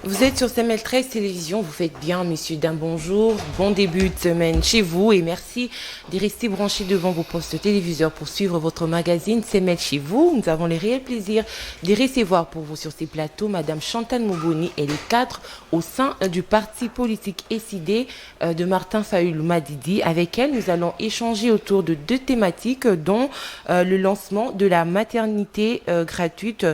Vous êtes sur CML 13 Télévision, vous faites bien, messieurs, d'un bonjour, bon début de semaine chez vous et merci de rester branchés devant vos postes téléviseurs pour suivre votre magazine CML chez vous. Nous avons le réel plaisir de recevoir pour vous sur ces plateaux Madame Chantal Moubouni et les cadres au sein du parti politique SID de Martin Fayoulou Madidi. Avec elle, nous allons échanger autour de deux thématiques dont le lancement de la maternité gratuite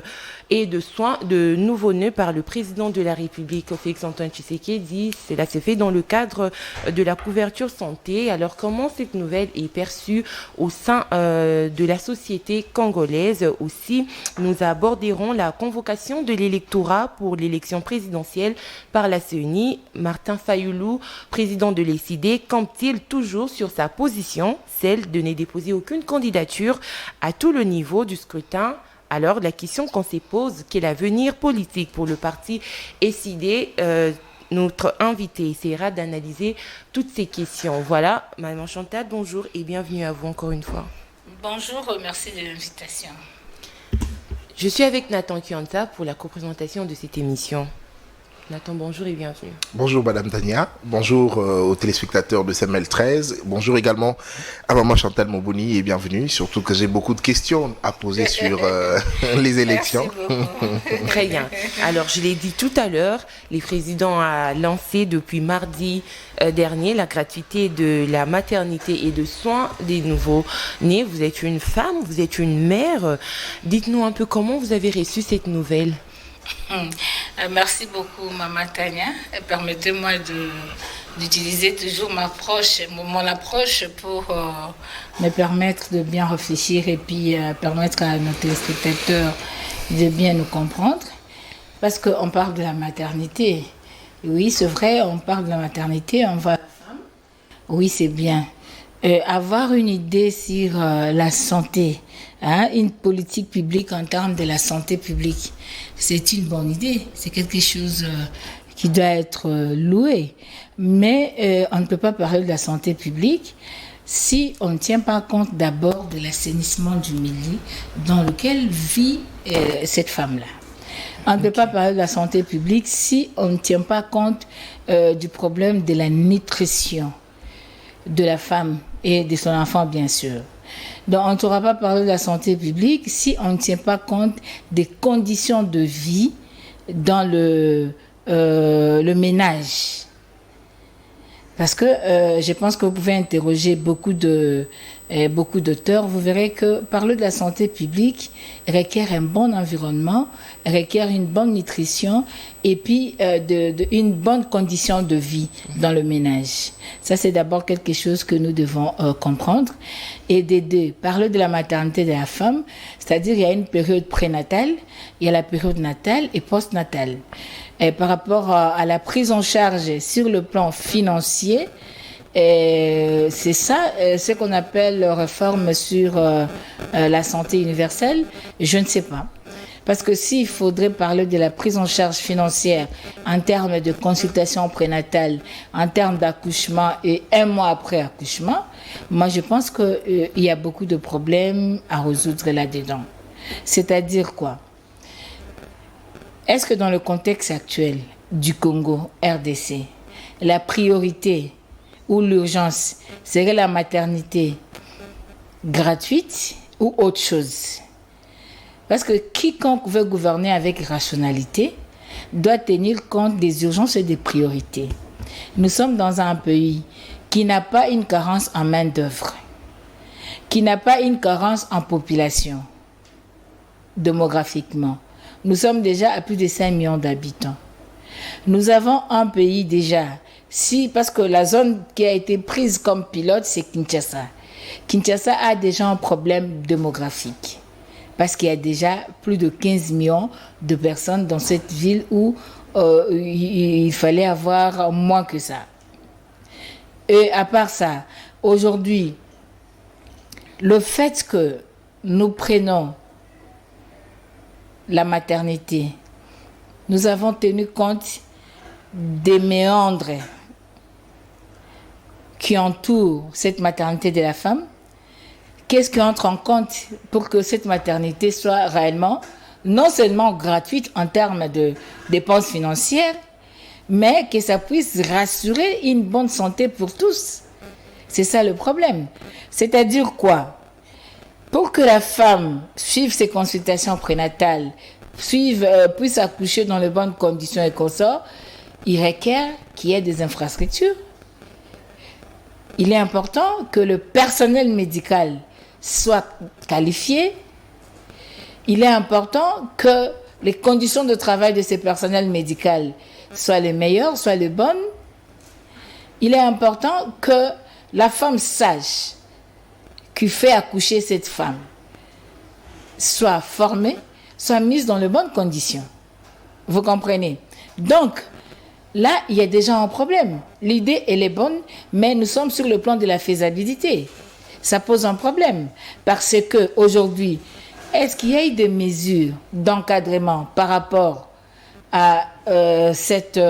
et de soins de nouveau-nés par le président de la République, Félix-Antoine Tshisekedi. Cela se fait dans le cadre de la couverture santé. Alors, comment cette nouvelle est perçue au sein de la société congolaise? Aussi, nous aborderons la convocation de l'électorat pour l'élection présidentielle par la CENI. Martin Fayoulou, président de l'ECD, campe-t-il toujours sur sa position, celle de ne déposer aucune candidature à tout le niveau du scrutin? Alors, la question qu'on se pose, quel avenir politique pour le parti SID? Notre invité essaiera d'analyser toutes ces questions. Voilà, Madame Chantal, bonjour et bienvenue à vous encore une fois. Bonjour, merci de l'invitation. Je suis avec Nathan Kianta pour la co-présentation de cette émission. Nathan, bonjour et bienvenue. Bonjour Madame Tania, bonjour aux téléspectateurs de CML 13, bonjour également à Maman Chantal Moubouni et bienvenue, surtout que j'ai beaucoup de questions à poser sur les élections. Très bien. Alors je l'ai dit tout à l'heure, le président a lancé depuis mardi dernier la gratuité de la maternité et de soins des nouveaux-nés. Vous êtes une femme, vous êtes une mère. Dites-nous un peu comment vous avez reçu cette nouvelle. Merci beaucoup, Maman Tania. Permettez-moi d'utiliser toujours mon approche pour me permettre de bien réfléchir et puis permettre à nos téléspectateurs de bien nous comprendre. Parce qu'on parle de la maternité. Oui, c'est vrai, on parle de la maternité, on va à la femme. Oui, c'est bien. Avoir une idée sur la santé, une politique publique en termes de la santé publique, c'est une bonne idée. C'est quelque chose qui doit être loué. Mais on ne peut pas parler de la santé publique si on ne tient pas compte d'abord de l'assainissement du milieu dans lequel vit cette femme-là. On ne peut pas parler de la santé publique si on ne tient pas compte du problème de la nutrition de la femme et de son enfant, bien sûr. Donc, on ne pourra pas parler de la santé publique si on ne tient pas compte des conditions de vie dans le ménage. Parce que je pense que vous pouvez interroger beaucoup d'auteurs, vous verrez que parler de la santé publique requiert un bon environnement, requiert une bonne nutrition et puis une bonne condition de vie dans le ménage. Ça, c'est d'abord quelque chose que nous devons comprendre. Et des deux, parler de la maternité de la femme, c'est-à-dire il y a une période prénatale, il y a la période natale et postnatale. Et par rapport à la prise en charge sur le plan financier, c'est ça, ce qu'on appelle réforme sur la santé universelle, je ne sais pas. Parce que s'il faudrait parler de la prise en charge financière en termes de consultation prénatale, en termes d'accouchement et un mois après accouchement, moi je pense qu'il y a beaucoup de problèmes à résoudre là-dedans. C'est-à-dire quoi? Est-ce que dans le contexte actuel du Congo, RDC, la priorité ou l'urgence serait la maternité gratuite ou autre chose? Parce que quiconque veut gouverner avec rationalité doit tenir compte des urgences et des priorités. Nous sommes dans un pays qui n'a pas une carence en main-d'œuvre, qui n'a pas une carence en population, démographiquement. Nous sommes déjà à plus de 5 millions d'habitants. Nous avons un pays déjà, parce que la zone qui a été prise comme pilote, c'est Kinshasa. Kinshasa a déjà un problème démographique. Parce qu'il y a déjà plus de 15 millions de personnes dans cette ville où il fallait avoir moins que ça. Et à part ça, aujourd'hui, le fait que nous prenons la maternité, nous avons tenu compte des méandres qui entourent cette maternité de la femme. Qu'est-ce qui entre en compte pour que cette maternité soit réellement non seulement gratuite en termes de dépenses financières, mais que ça puisse rassurer une bonne santé pour tous. C'est ça le problème. C'est-à-dire quoi? Pour que la femme suive ses consultations prénatales, puisse accoucher dans de bonnes conditions et consorts, il requiert qu'il y ait des infrastructures. Il est important que le personnel médical soit qualifié. Il est important que les conditions de travail de ces personnels médicaux soient les meilleures, soient les bonnes. Il est important que la femme sache qui fait accoucher cette femme soit formée, soit mise dans de bonnes conditions. Vous comprenez? Donc, là, il y a déjà un problème. L'idée, elle est bonne, mais nous sommes sur le plan de la faisabilité. Ça pose un problème. Parce que aujourd'hui, est-ce qu'il y a eu des mesures d'encadrement par rapport à cette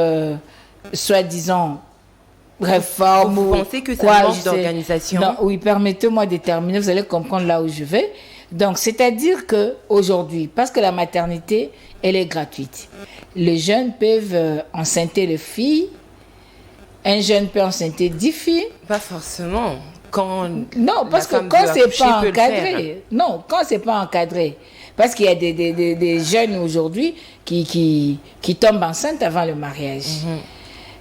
soi-disant réforme? Vous pensez que ça manque d'organisation? Non, oui, permettez-moi de terminer, vous allez comprendre là où je vais. Donc, c'est-à-dire qu'aujourd'hui, parce que la maternité, elle est gratuite, les jeunes peuvent enceinter les filles, un jeune peut enceinter 10 filles. Pas forcément. Non, parce que quand c'est pas encadré, non, quand c'est pas encadré, parce qu'il y a des jeunes aujourd'hui qui tombent enceintes avant le mariage.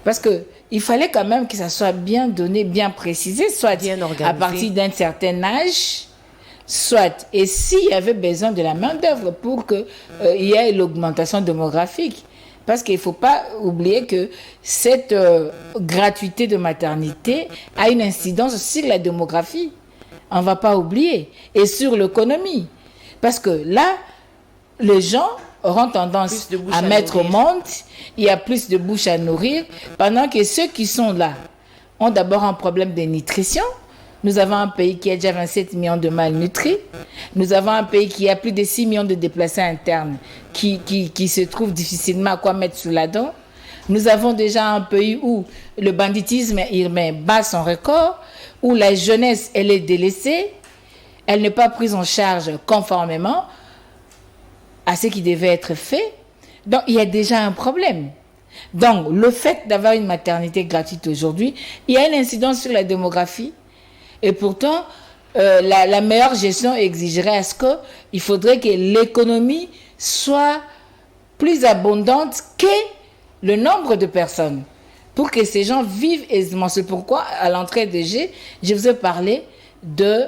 Parce que il fallait quand même que ça soit bien donné, bien précisé, soit bien à partir d'un certain âge, soit, et s'il y avait besoin de la main-d'œuvre pour qu'il y ait l'augmentation démographique. Parce qu'il ne faut pas oublier que cette gratuité de maternité a une incidence sur la démographie. On ne va pas oublier. Et sur l'économie. Parce que là, les gens auront tendance à mettre au monde, il y a plus de bouches à nourrir, pendant que ceux qui sont là ont d'abord un problème de nutrition. Nous avons un pays qui a déjà 27 millions de malnutris. Nous avons un pays qui a plus de 6 millions de déplacés internes qui se trouvent difficilement à quoi mettre sous la dent. Nous avons déjà un pays où le banditisme urbain bat son record, où la jeunesse, elle est délaissée, elle n'est pas prise en charge conformément à ce qui devait être fait. Donc, il y a déjà un problème. Donc, le fait d'avoir une maternité gratuite aujourd'hui, il y a une incidence sur la démographie. Et pourtant, la meilleure gestion exigerait à ce qu'il faudrait que l'économie soit plus abondante que le nombre de personnes pour que ces gens vivent aisément. C'est pourquoi, à l'entrée de G, je vous ai parlé de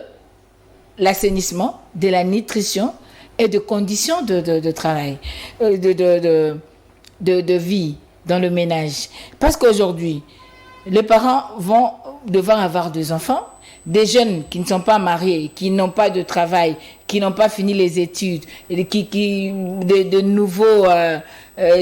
l'assainissement, de la nutrition et de conditions de travail, de vie dans le ménage. Parce qu'aujourd'hui, les parents vont devoir avoir des enfants, des jeunes qui ne sont pas mariés, qui n'ont pas de travail, qui n'ont pas fini les études, de nouveaux,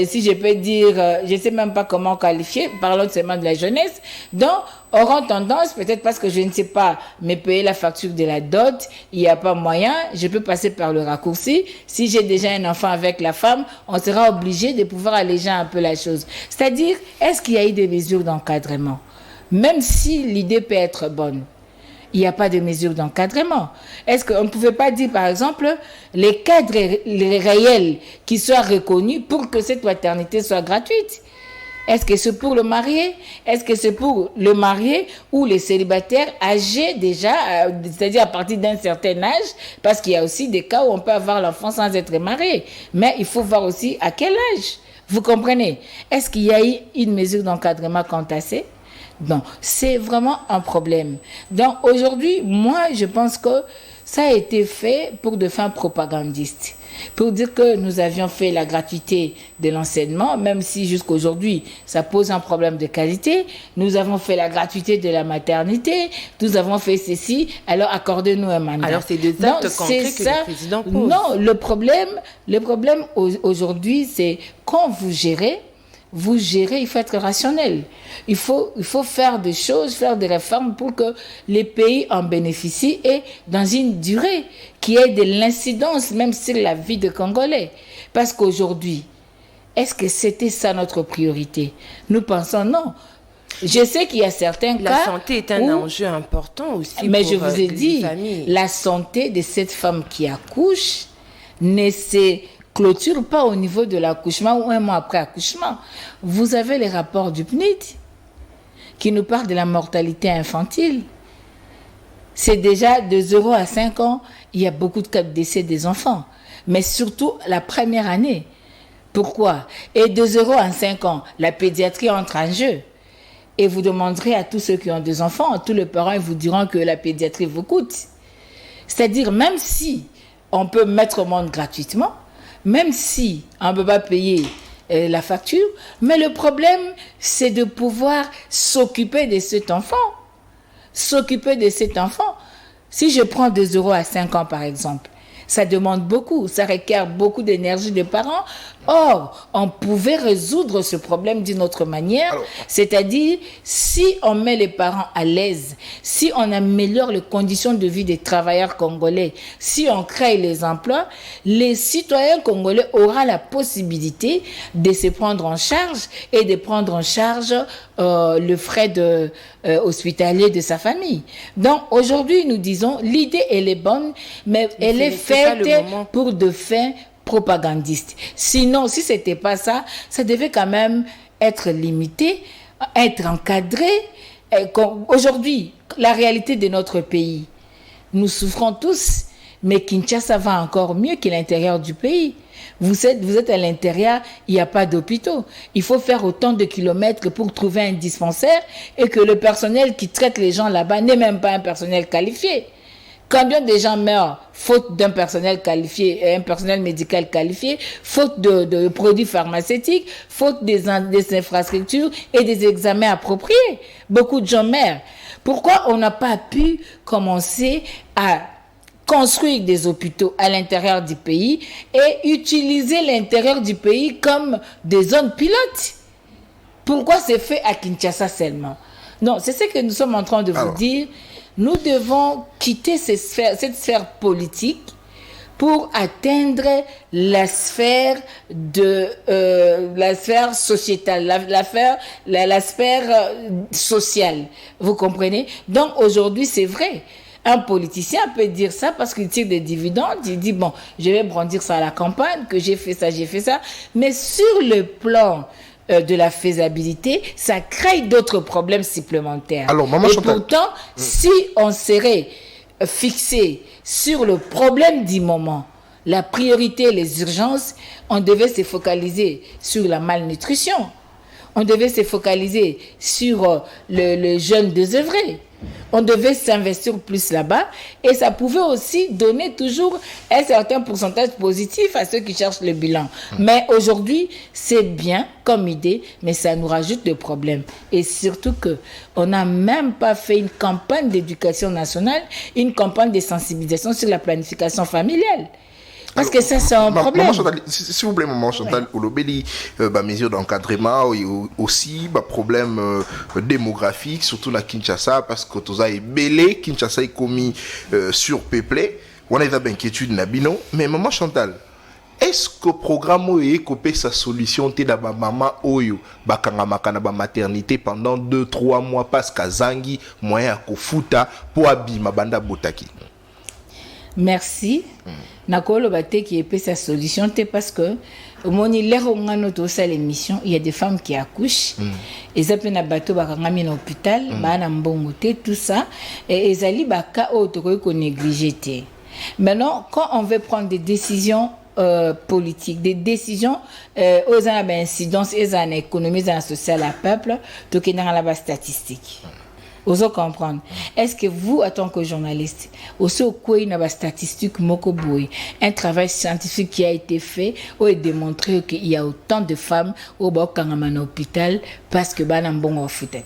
si je peux dire, je ne sais même pas comment qualifier, parlons seulement de la jeunesse, donc auront tendance, peut-être parce que je ne sais pas me payer la facture de la dot, il n'y a pas moyen, je peux passer par le raccourci. Si j'ai déjà un enfant avec la femme, on sera obligé de pouvoir alléger un peu la chose. C'est-à-dire, est-ce qu'il y a eu des mesures d'encadrement? Même si l'idée peut être bonne, il n'y a pas de mesures d'encadrement. Est-ce qu'on ne pouvait pas dire, par exemple, les cadres réels qui soient reconnus pour que cette maternité soit gratuite? Est-ce que c'est pour le marié? Est-ce que c'est pour le marié ou les célibataires âgés déjà, c'est-à-dire à partir d'un certain âge? Parce qu'il y a aussi des cas où on peut avoir l'enfant sans être marié. Mais il faut voir aussi à quel âge. Vous comprenez? Est-ce qu'il y a eu une mesure d'encadrement quant à ça? Non, c'est vraiment un problème. Donc aujourd'hui, moi, je pense que ça a été fait pour de fins propagandistes. Pour dire que nous avions fait la gratuité de l'enseignement, même si jusqu'aujourd'hui, ça pose un problème de qualité. Nous avons fait la gratuité de la maternité. Nous avons fait ceci. Alors, accordez-nous un mandat. Alors, c'est des actes concrets que le président pose. Non, le problème aujourd'hui, c'est quand vous gérez, il faut être rationnel. Il faut faire des choses, faire des réformes pour que les pays en bénéficient et dans une durée qui ait de l'incidence même sur la vie des Congolais. Parce qu'aujourd'hui, est-ce que c'était ça notre priorité? Nous pensons non. Je sais qu'il y a certains cas... La santé est un enjeu important aussi mais pour je vous ai dit, familles. La santé de cette femme qui accouche ne se clôture pas au niveau de l'accouchement ou un mois après accouchement. Vous avez les rapports du PNID qui nous parlent de la mortalité infantile. C'est déjà de 0 à 5 ans, il y a beaucoup de cas de décès des enfants. Mais surtout la première année. Pourquoi? Et de 0 à 5 ans, la pédiatrie entre en jeu. Et vous demanderez à tous ceux qui ont des enfants, tous les parents, ils vous diront que la pédiatrie vous coûte. C'est-à-dire, même si on peut mettre au monde gratuitement, même si on ne peut pas payer la facture, mais le problème, c'est de pouvoir s'occuper de cet enfant. S'occuper de cet enfant. Si je prends de 0 à 5 ans, par exemple, ça demande beaucoup, ça requiert beaucoup d'énergie des parents. Or, on pouvait résoudre ce problème d'une autre manière, c'est-à-dire si on met les parents à l'aise, si on améliore les conditions de vie des travailleurs congolais, si on crée les emplois, les citoyens congolais auront la possibilité de se prendre en charge et de prendre en charge le frais hospitalier de sa famille. Donc aujourd'hui, nous disons, l'idée elle est bonne, mais elle est faite pour de fins propagandistes. Sinon, si c'était pas ça, ça devait quand même être limité, être encadré. Aujourd'hui, la réalité de notre pays, nous souffrons tous, mais Kinshasa va encore mieux que l'intérieur du pays. Vous êtes à l'intérieur, il n'y a pas d'hôpitaux. Il faut faire autant de kilomètres pour trouver un dispensaire et que le personnel qui traite les gens là-bas n'est même pas un personnel qualifié. Combien de gens meurent faute d'un personnel qualifié, un personnel médical qualifié, faute de produits pharmaceutiques, faute des infrastructures et des examens appropriés. Beaucoup de gens meurent. Pourquoi on n'a pas pu commencer à construire des hôpitaux à l'intérieur du pays et utiliser l'intérieur du pays comme des zones pilotes? Pourquoi c'est fait à Kinshasa seulement? Non, c'est ce que nous sommes en train de vous dire. Nous devons quitter cette sphère politique pour atteindre la sphère sociétale, la sphère sociale. Vous comprenez? Donc aujourd'hui, c'est vrai. Un politicien peut dire ça parce qu'il tire des dividendes. Il dit, bon, je vais brandir ça à la campagne, que j'ai fait ça. Mais sur le plan de la faisabilité, ça crée d'autres problèmes supplémentaires. Alors, Maman Chantal, pourtant, si on serait fixé sur le problème du moment, la priorité, les urgences, on devait se focaliser sur la malnutrition. On devait se focaliser sur le jeune désœuvré. On devait s'investir plus là-bas et ça pouvait aussi donner toujours un certain pourcentage positif à ceux qui cherchent le bilan. Mais aujourd'hui, c'est bien comme idée, mais ça nous rajoute des problèmes. Et surtout qu'on n'a même pas fait une campagne d'éducation nationale, une campagne de sensibilisation sur la planification familiale. Parce que ça, c'est un problème. Maman Chantal, s'il vous plaît, Maman Chantal, Olobeli, mesures d'encadrement et aussi problème démographique, surtout dans Kinshasa, parce que tout ça est belé, Kinshasa est commis surpeuplé. On a des inquiétudes, Nabino. Mais Maman Chantal, est-ce que le programme est copé sa solution te da ba maman oyo bakanga makana ba maternité pendant 2-3 mois parce que zangi moyen ko futa pour abima banda botaki? Merci. Nakolo bate qui est sa solution parce que au moni lero ngano to sa l'émission il y a des femmes qui accouchent et ça peut na bateau bakangami na hôpital bana mbongo te tout ça et ezali baka o to ko négliger. Maintenant quand on veut prendre des décisions politiques, des décisions aux incidences et à l'économie et sociale à peuple, to ke na la statistique. Oso comprendre. Est-ce que vous, en tant que journaliste, aussi au quoi il y a des statistiques mokoboui, un travail scientifique qui a été fait où il démontré qu'il y a autant de femmes au Bokangaman hôpital parce que banam bon en foutete.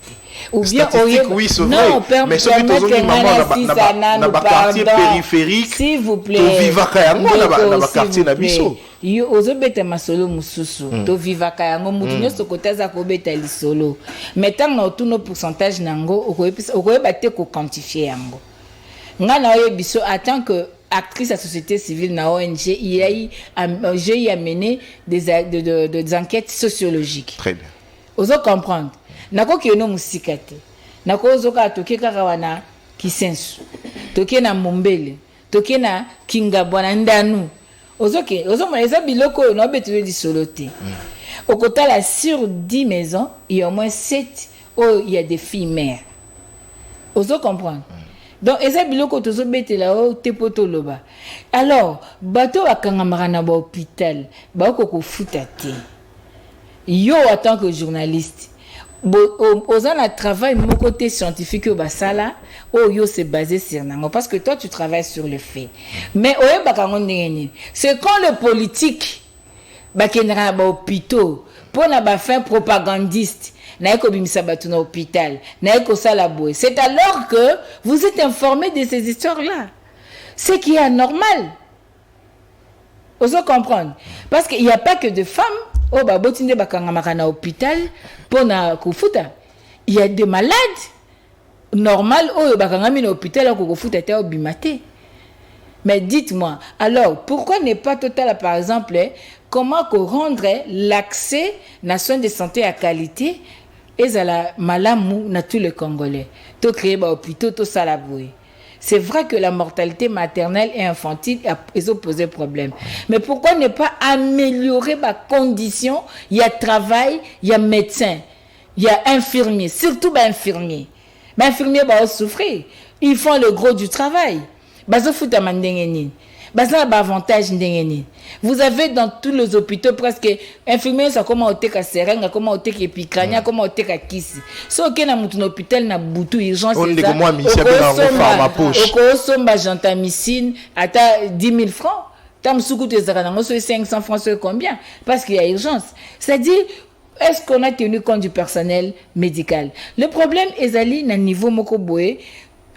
Ou bien oui, c'est vrai. Mais c'est plutôt dans le quartier périphérique. S'il vous plaît. Au Vivaka, dans le quartier Nabiso. Yo ozobeta masolo mususu to vivaka yango mutu nyoso kotaza kobeta lisolo metant na tuno pourcentage nango okoyeba te ko quantifier yango nga na oyo biso en tant que actrice à société civile na ONG j'ai amené des enquêtes sociologiques. Très bien. Ozo comprendre nako kiono musikate nako ozoka toke kaka wana kisensu toke na Mombele toke na Kingabwa na Ndanu Ozoke, eza biloko no betuwe di soloté. Au total, sur 10 maisons, il y a au moins 7 où il y a des filles mères. Ozo comprendre. Donc, eza biloko tozo betela o tepoto loba. Alors, bato akangama na ba hôpital, ba ko futa te. Yo en tant que journaliste, aux un travail mon côté scientifique au basala, yo c'est basé sur nango parce que toi tu travailles sur le fait. Mais c'est quand le politique bakendra ba hôpitaux pour na ba fin propagandiste na ko bimisa batu na hôpital na ko sala boy. C'est alors que vous êtes informé de ces histoires là. Ce qui est anormal. Vous comprendre parce qu'il n'y a pas que de femmes au babotinde bakanga na hôpital pour na kufuta. Il y a des malades normal au bakanga na hôpital ko kufuta te obimate. Mais dites-moi, alors, pourquoi n'est pas total, par exemple, comment rendre l'accès à soins de santé à qualité et à la malamou na tous les Congolais. To créer ba hôpitaux, to salaboué. C'est vrai que la mortalité maternelle et infantile a posé problème. Mais pourquoi ne pas améliorer ma condition? Il y a travail, il y a médecin, il y a infirmier, surtout infirmier. Mais infirmier va souffrir. Ils font le gros du travail. Vous avez dans tous les hôpitaux presque infirmiers ça comment ote ka serenga comment ote ka pikrania comment ote ka kisi so ke na mutu na hôpital na butu urgence ça oko somba gentamicine ata 10 000 francs tam suku te zaka na 500 francs c'est combien parce qu'il y a urgence c'est-à-dire est-ce qu'on a tenu compte du personnel médical? Le problème ezali na niveau moko boye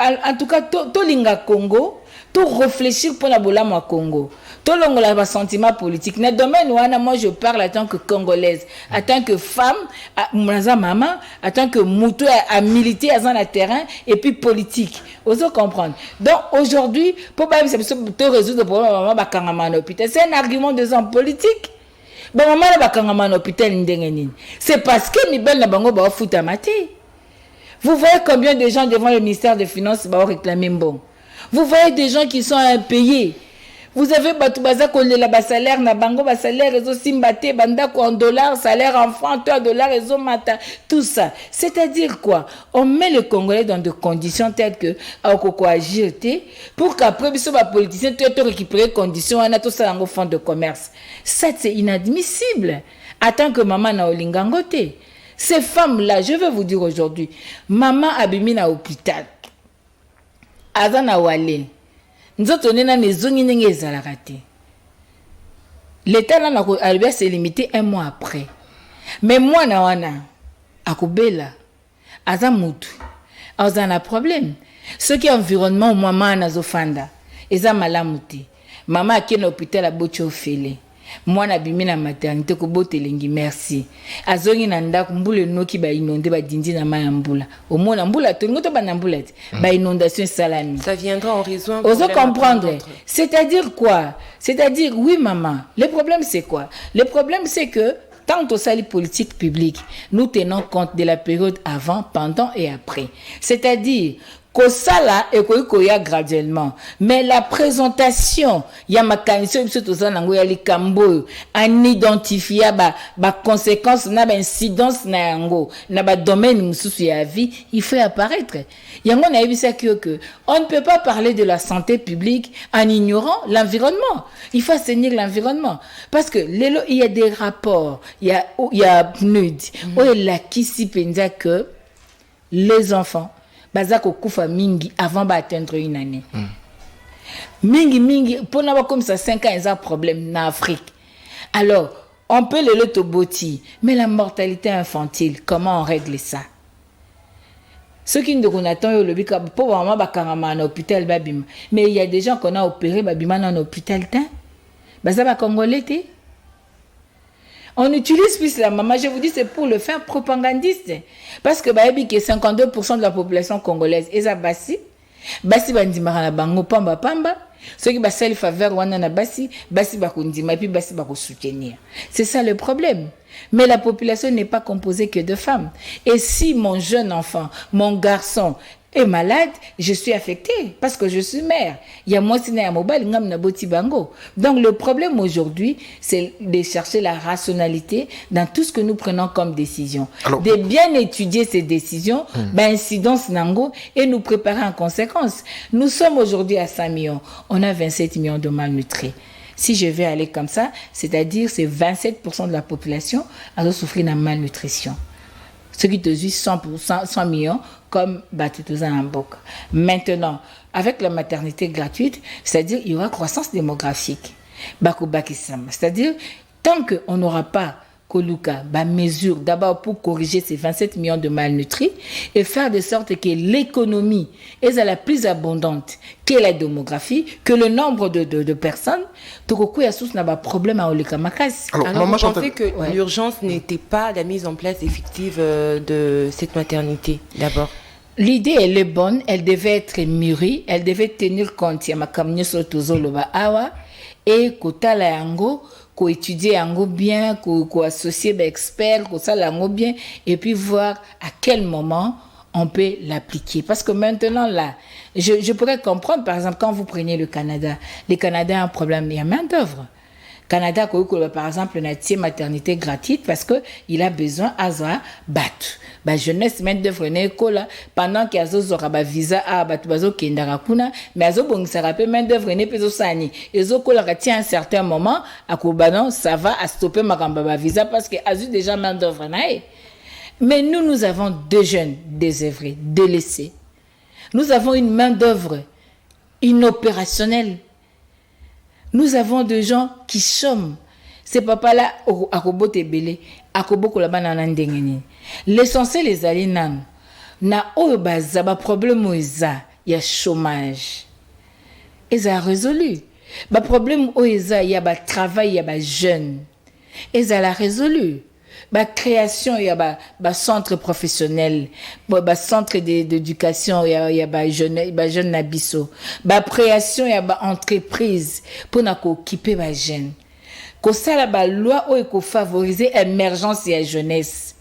en tout cas to linga Congo tout réfléchir pour la bola moi Congo tout longola ba sentiment politique na domaine wana moi je parle en tant que congolaise en tant que femme mwaza maman en tant que mutu à militer dans le terrain et puis politique oso comprendre donc aujourd'hui pour ba to résoudre le problème maman ba kangama na hôpital c'est un argument des hommes politiques ba maman ba kangama na hôpital ndengeni c'est parce que mibel na bango ba futa maté. Vous voyez combien de gens devant le ministère des Finances vont réclamer bon. Vous voyez des gens qui sont impayés. Vous avez Batoubaza collé la salaire, na bango ba salaire, réseau simbate, banda en dollars, salaire en francs, dollars, réseau mata, tout ça. C'est-à-dire quoi? On met le Congolais dans des conditions telles que, à Okoko agir, pour qu'après, ils soient politiciens, tu as récupéré conditions, on a tout ça dans le fonds de commerce. Ça, c'est inadmissible. Attends que maman na olingangote. Ces femmes-là, je vais vous dire aujourd'hui, maman abimi na hôpital. Azana wale. Nzoto nena nezongi nenge ezalaka te. L'état là na s'est limité un mois après. Mais moi na wana akubela aza mutu. Azana problème. Ce qui est environnement maman nazofanda. Eza malamuti. Maman a ken hôpital a bocho fele. Moi na bimi na maternité ko botelengi merci azongi na ndako mbula noki ba inondé ba dindi na mayambula au mona mbula to ngoto ba nambula ba inondation salami ça viendra en raison oso comprendre c'est-à-dire quoi c'est-à-dire oui maman le problème c'est quoi le problème c'est que tant au sali politique publique nous tenons compte de la période avant pendant et après c'est-à-dire Kosala et koya graduellement mais la présentation ya makanisi biso tozana ngo ya likambo en identifier ba conséquences na ba incidence na yango na ba domaine mususu ya vie il faut apparaître yango na yebisa que on ne peut pas parler de la santé publique en ignorant l'environnement il faut assainir l'environnement parce que il y a des rapports il y a PNUD où la kisi penza que les enfants bazako kufa mingi avant d'atteindre une année. Mingi pour n'avoir comme ça 5 ans ils ont un problème en Afrique. Alors, on peut le toboti, mais la mortalité infantile, comment on règle ça? Ceux qui nous attendent le bika pour maman bakangama en hôpital babima. Mais il y a des gens qu'on a opéré babima en hôpital temps. Baza ba congolais té. On utilise plus la maman, je vous dis, c'est pour le faire propagandiste. Parce que 52% de la population congolaise est à Bassi. Bassi bandimara na bango pamba. Ceux qui bassi faveur wana na Bassi bakundima et puis Bassi bako soutenir. C'est ça le problème. Mais la population n'est pas composée que de femmes. Et si mon jeune enfant, mon garçon est malade, je suis affectée parce que je suis mère. Il y a moi qui mobile, donc le problème aujourd'hui, c'est de chercher la rationalité dans tout ce que nous prenons comme décision. Alors, de bien étudier ces décisions, incidence nango, et nous préparer en conséquence. Nous sommes aujourd'hui à 5 millions, on a 27 millions de malnutris. Si je vais aller comme ça, c'est-à-dire c'est 27% de la population qui souffrir de malnutrition. Ce qui te dit 100 millions comme Batituza Namboka. Maintenant, avec la maternité gratuite, c'est-à-dire il y aura croissance démographique. C'est-à-dire, tant qu'on n'aura pas Koluka, mesure d'abord pour corriger ces 27 millions de malnutris et faire de sorte que l'économie est la plus abondante que la démographie, que le nombre de personnes, tout il y a un problème à Olekamakas. Alors vous pensez que l'urgence n'était pas la mise en place effective de cette maternité d'abord? L'idée, elle est bonne, elle devait être mûrie, elle devait tenir compte, il y a ma kamnyo sotozo loba awa, et kota la yango, qu'on étudie yango bien, qu'on associe des experts, qu'on ça yango bien, et puis voir à quel moment on peut l'appliquer. Parce que maintenant, là, je pourrais comprendre, par exemple, quand vous prenez le Canada, les Canadiens ont un problème, il y a main d'œuvre. Canada, par exemple, une maternité gratuite parce qu'il a besoin à battre. Jeunesse, main d'œuvre, pendant qu'il y a un visa à battre, mais à main d'œuvre, et à un certain moment, ça va à stopper ma visa parce qu'il y a déjà main d'œuvre. Mais nous avons deux jeunes désœuvrés, délaissés. Nous avons une main d'œuvre inopérationnelle. Nous avons des gens qui chôment. Ces papas-là, à Kobo Tebele, à Kobo Kolabana Nandengeni. L'essentiel est allé nan. Na oyobaza, ba problème oiza, il y a chômage. Et ça a résolu. Ba problème oiza, il y a ba travail, il y a ba jeune. Et ça l'a résolu. Ba création, il y a ba centre professionnel, ba centre d'éducation, il y a ba jeune nabiso. Ba création, il y a ba entreprise pour na ko occuper ba jeune. Ko sala ba loi ou ko favoriser émergence et la jeunesse.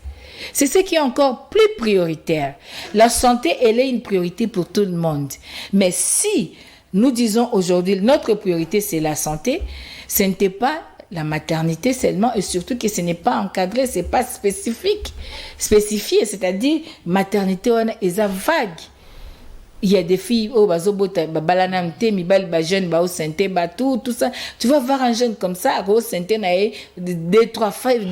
C'est ce qui est encore plus prioritaire. La santé, elle est une priorité pour tout le monde. Mais si nous disons aujourd'hui notre priorité c'est la santé, ce n'était pas la maternité seulement, et surtout que ce n'est pas encadré, ce n'est pas spécifié, c'est-à-dire maternité on est vague. Il y a des filles tout ça. Tu vas voir un jeune comme ça, deux, trois filles,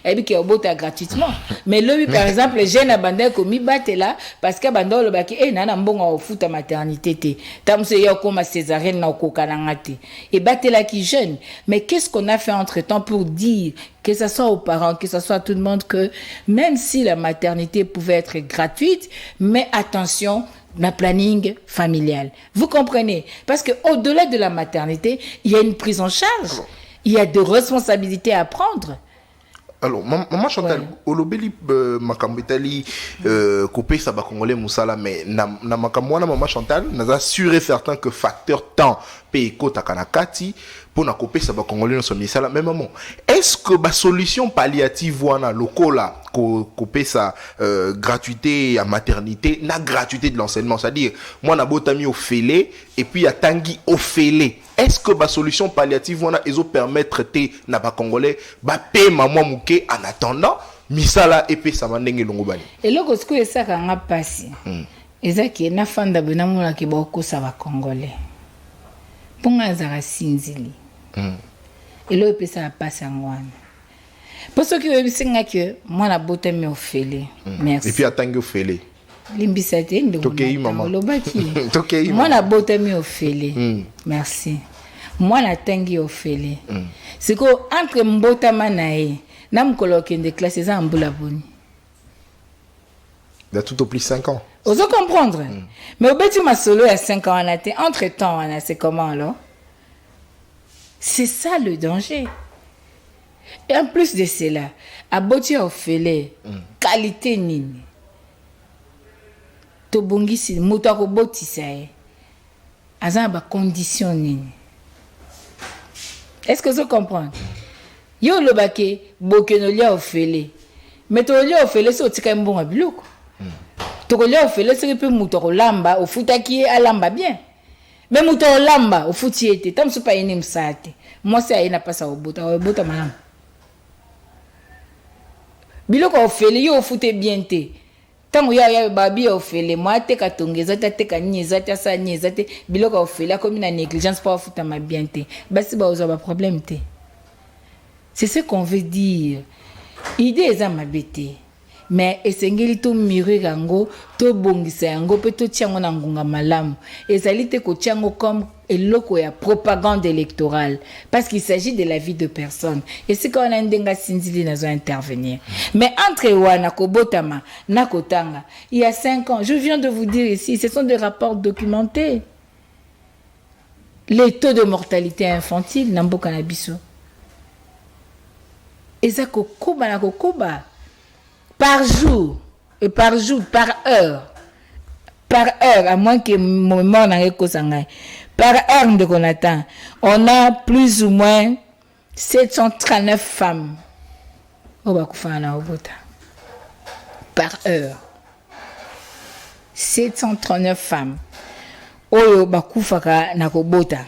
et puis qui est gratuitement. Mais lui, par exemple, les jeunes abandonnent comme ils battent là, parce qu'il abandonne le bac, et nana bon au foot à maternité. Tam se yo comme césarienne na kokanangate. Et battent là qui jeune. Mais qu'est-ce qu'on a fait entre-temps pour dire que ce soit aux parents, que ce soit à tout le monde, que même si la maternité pouvait être gratuite, mais attention, la planning familial. Vous comprenez? Parce qu'au-delà de la maternité, il y a une prise en charge. Il y a des responsabilités à prendre. Alors, maman Chantal, olobeli makambetali kopé ça ba congolais musala mais na makamwana maman Chantal n'a assuré certain que facteur temps paye kota kanakati pour na kopé ça ba congolais son misala même maman. Est-ce que ba solution palliative wana lokola kopé ça gratuité à maternité na gratuité de l'enseignement, c'est-à-dire moi na botami au félé et puis à tangi au félé. Est-ce que la solution palliative wana ezo permettre te na ba congolais ba paye maman muke en attendant misala epé ça mandenge longobani et loko siko esaka nga pasi ezaki na fanda bena mula ki boko sa ba congolais ponga zara sinzili et lo epé ça pasi ngwana parce que ebisinga que moi na botami ofele merci et puis atangi ofele limbisate ndo tokei maman lobaki tokei moi na botami ofele merci moi na tangi ofele c'est que entre mbotama nae na mkolo kende classe za mbula boni da tout au plus 5 ans vous comprendre mais au beti ma solo à 5 ans on a été entre temps on a c'est comment alors c'est ça le danger. Et en plus de cela à boti ofele qualité nini to bongisi moto akobotisa ye aza ba condition nini. Est-ce que vous comprenez? Yo le baké bokenolia ofele. Mais to lia ofele so tika mbonga biloko. tokolia ofele soki pe muto kolamba ofutaki ye alamba bien mais muto olamba ofuti ete tam so pa yeni msate moi c'est ayena pasa obota malamu biloko ofele yo ofute bien te tango ya babi ofele moi te katongeza te kanyeza te sa nyeza te biloko ofele comme na négligence pas ofuta ma bien te basi ba ozo ba problème te. C'est ce qu'on veut dire. Idée eza mabete. Mais esengeli to mire yango to bongisa yango pe to tiango na ngunga malamu ezali te ko tiango comme eloko ya propagande électorale parce qu'il s'agit de la vie de personnes et c'est quand on a ndenga sinzili nazo intervenir mais entre wana kobotama na kotanga il y a 5 ans je viens de vous dire ici ce sont des rapports documentés les taux de mortalité infantile na mboka na biso ezako koba na kokoba par jour, par heure, à moins que mon moment n'ait par heure de Jonathan, on a plus ou moins 739 femmes au Bakufana au Bota. Par heure. 739 femmes. Oyo Bakufaka Nakobota.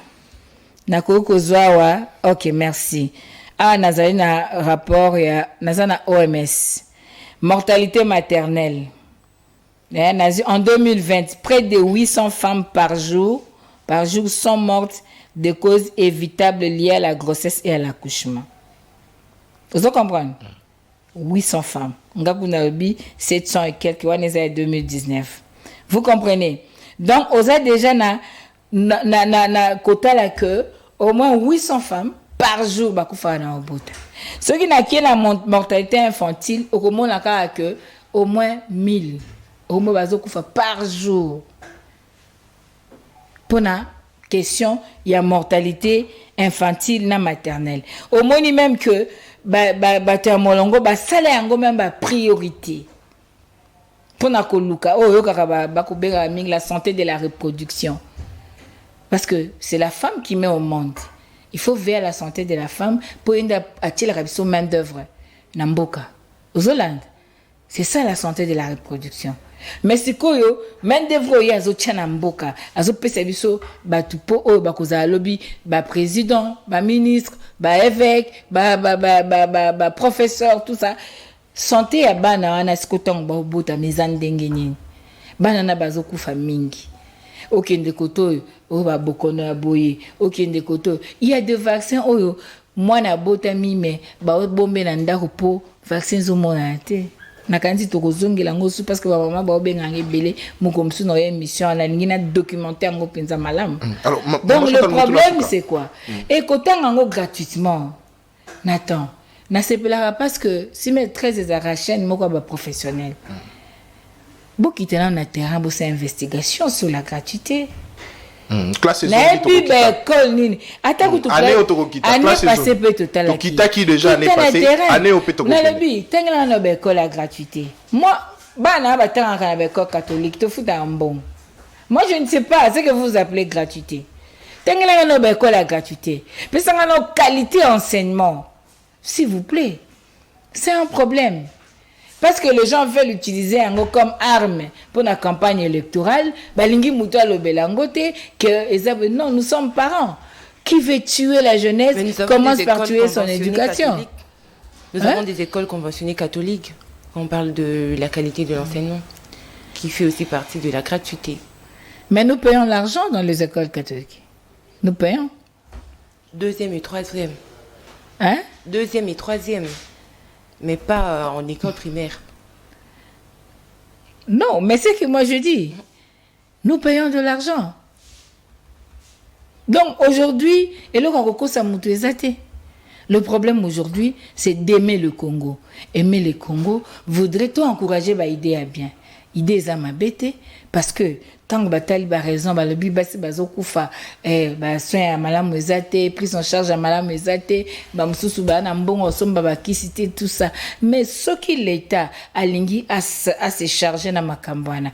Nakokozwawa, ok, merci. Ah, nazali na rapport ya nazana OMS. Mortalité maternelle. En 2020, près de 800 femmes par jour sont mortes de causes évitables liées à la grossesse et à l'accouchement. Vous comprenez? 800 femmes. Ngakunabi, 700 et quelques, en 2019. Vous comprenez? Donc, on a déjà na quota là que au moins 800 femmes par jour bakufa na obota. Ce qui n'a qu'à la mortalité infantile, au moins la que au moins 1000 au moins bakufa par jour. Pour la question, il y a mortalité infantile na maternelle. Au moins ni même que termolongo sala yango même priorité. Pour na koluka la santé de la reproduction. Parce que c'est la femme qui met au monde. Il faut veiller à la santé de la femme pour attirer la main d'œuvre. Namboka. Aux Hollande. C'est ça la santé de la reproduction. Mais c'est quoi yo, main d'œuvre ya zo tia namboka, azo pesa biso batupo o bakoza lobby, ba président, ba ministre, ba évêque, ba professeur tout ça. Santé ya bana wana sikotong ba obota mezandenge nini. Bana na bazo kufa mingi. Okende koto o ba bokono ya boye, okende koto. Il y a des vaccins oyo moi na bota mi mais ba bombe na ndako po vaccins zo mona te. Nakandi to kozongela ngosu parce que maman ba obenga ngebele mukomsu na émission na ngina documentaire ngo penza malam. Donc le problème c'est quoi? Et kotanga ngo gratuitement. Nathan, na sepela parce que si mes 13 arachènes moko ba professionnel. Beaucoup na terrain bo c'est investigation sur la gratuité. Classe saison et puis école nini atako to année otokokita classe passé peut total to kita qui déjà année passée année au pétoko na lebi tengela na école à gratuité moi bana ba tanga na école catholique to futa mbon moi je ne sais pas ce que vous appelez gratuité tengela na école à gratuité mais ça na qualité enseignement s'il vous plaît c'est un problème. Parce que les gens veulent utiliser un comme arme pour la campagne électorale, balingi muto lobelangote que non, nous sommes parents. Qui veut tuer la jeunesse commence par tuer son éducation. Nous avons des écoles conventionnées catholiques. On parle de la qualité de l'enseignement, qui fait aussi partie de la gratuité. Mais nous payons l'argent dans les écoles catholiques. Nous payons. 2e et 3e. Hein? 2e et 3e. Mais pas en école primaire. Non, mais c'est que moi je dis, nous payons de l'argent. Donc aujourd'hui, le problème aujourd'hui, c'est d'aimer le Congo. Aimer le Congo, voudrait-on encourager l'idée à bien? Idée à ma bête, parce que tant que bataille ba raison ba le bibasi bazokufa ba soin à malamu ezate prise en charge à malamu ezate ba mususu ba na mbongo somba ba kisité tout ça mais ce qui l'état alingi à se charger na makambwana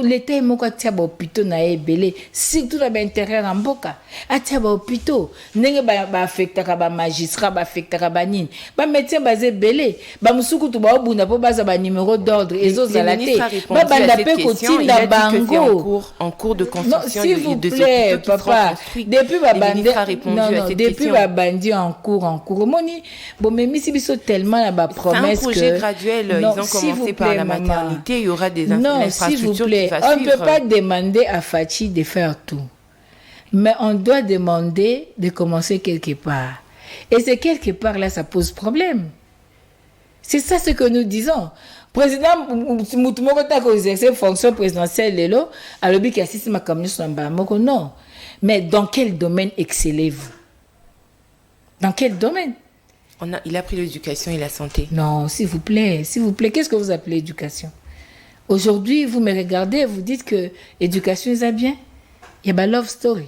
l'État est moko atia ba hôpitaux na ebele, surtout na ba intérieur en mboka. Atia ba hôpitaux, ndenge ba affectaka ba magistrat, ba affectaka ba nini. Ba médecin basé belé, ba musuku to ba obunda po baza ba numéro d'ordre ezozala te. Ba banda pe kotinda bango. En cours de construction s'il vous plaît, papa. Depuis ba bandi, non, depuis ba bandi en cours. Moni, bon mais si biso tellement na ba promesse que c'est un projet graduel, ils ont commencé par la maternité, il y aura des infrastructures qui vont suivre. On ne peut pas demander à Fachi de faire tout. Mais on doit demander de commencer quelque part. Et c'est quelque part là, ça pose problème. C'est ça ce que nous disons. Président Moutoumoko Tako exercer fonction présidentielle lelo, alobi ki assiste ma commission moko non. Mais dans quel domaine excellez-vous? Dans quel domaine? Il a pris l'éducation et la santé. Non, s'il vous plaît, qu'est-ce que vous appelez éducation? Aujourd'hui, vous me regardez, vous dites que l'éducation est bien. Il y a ma love story.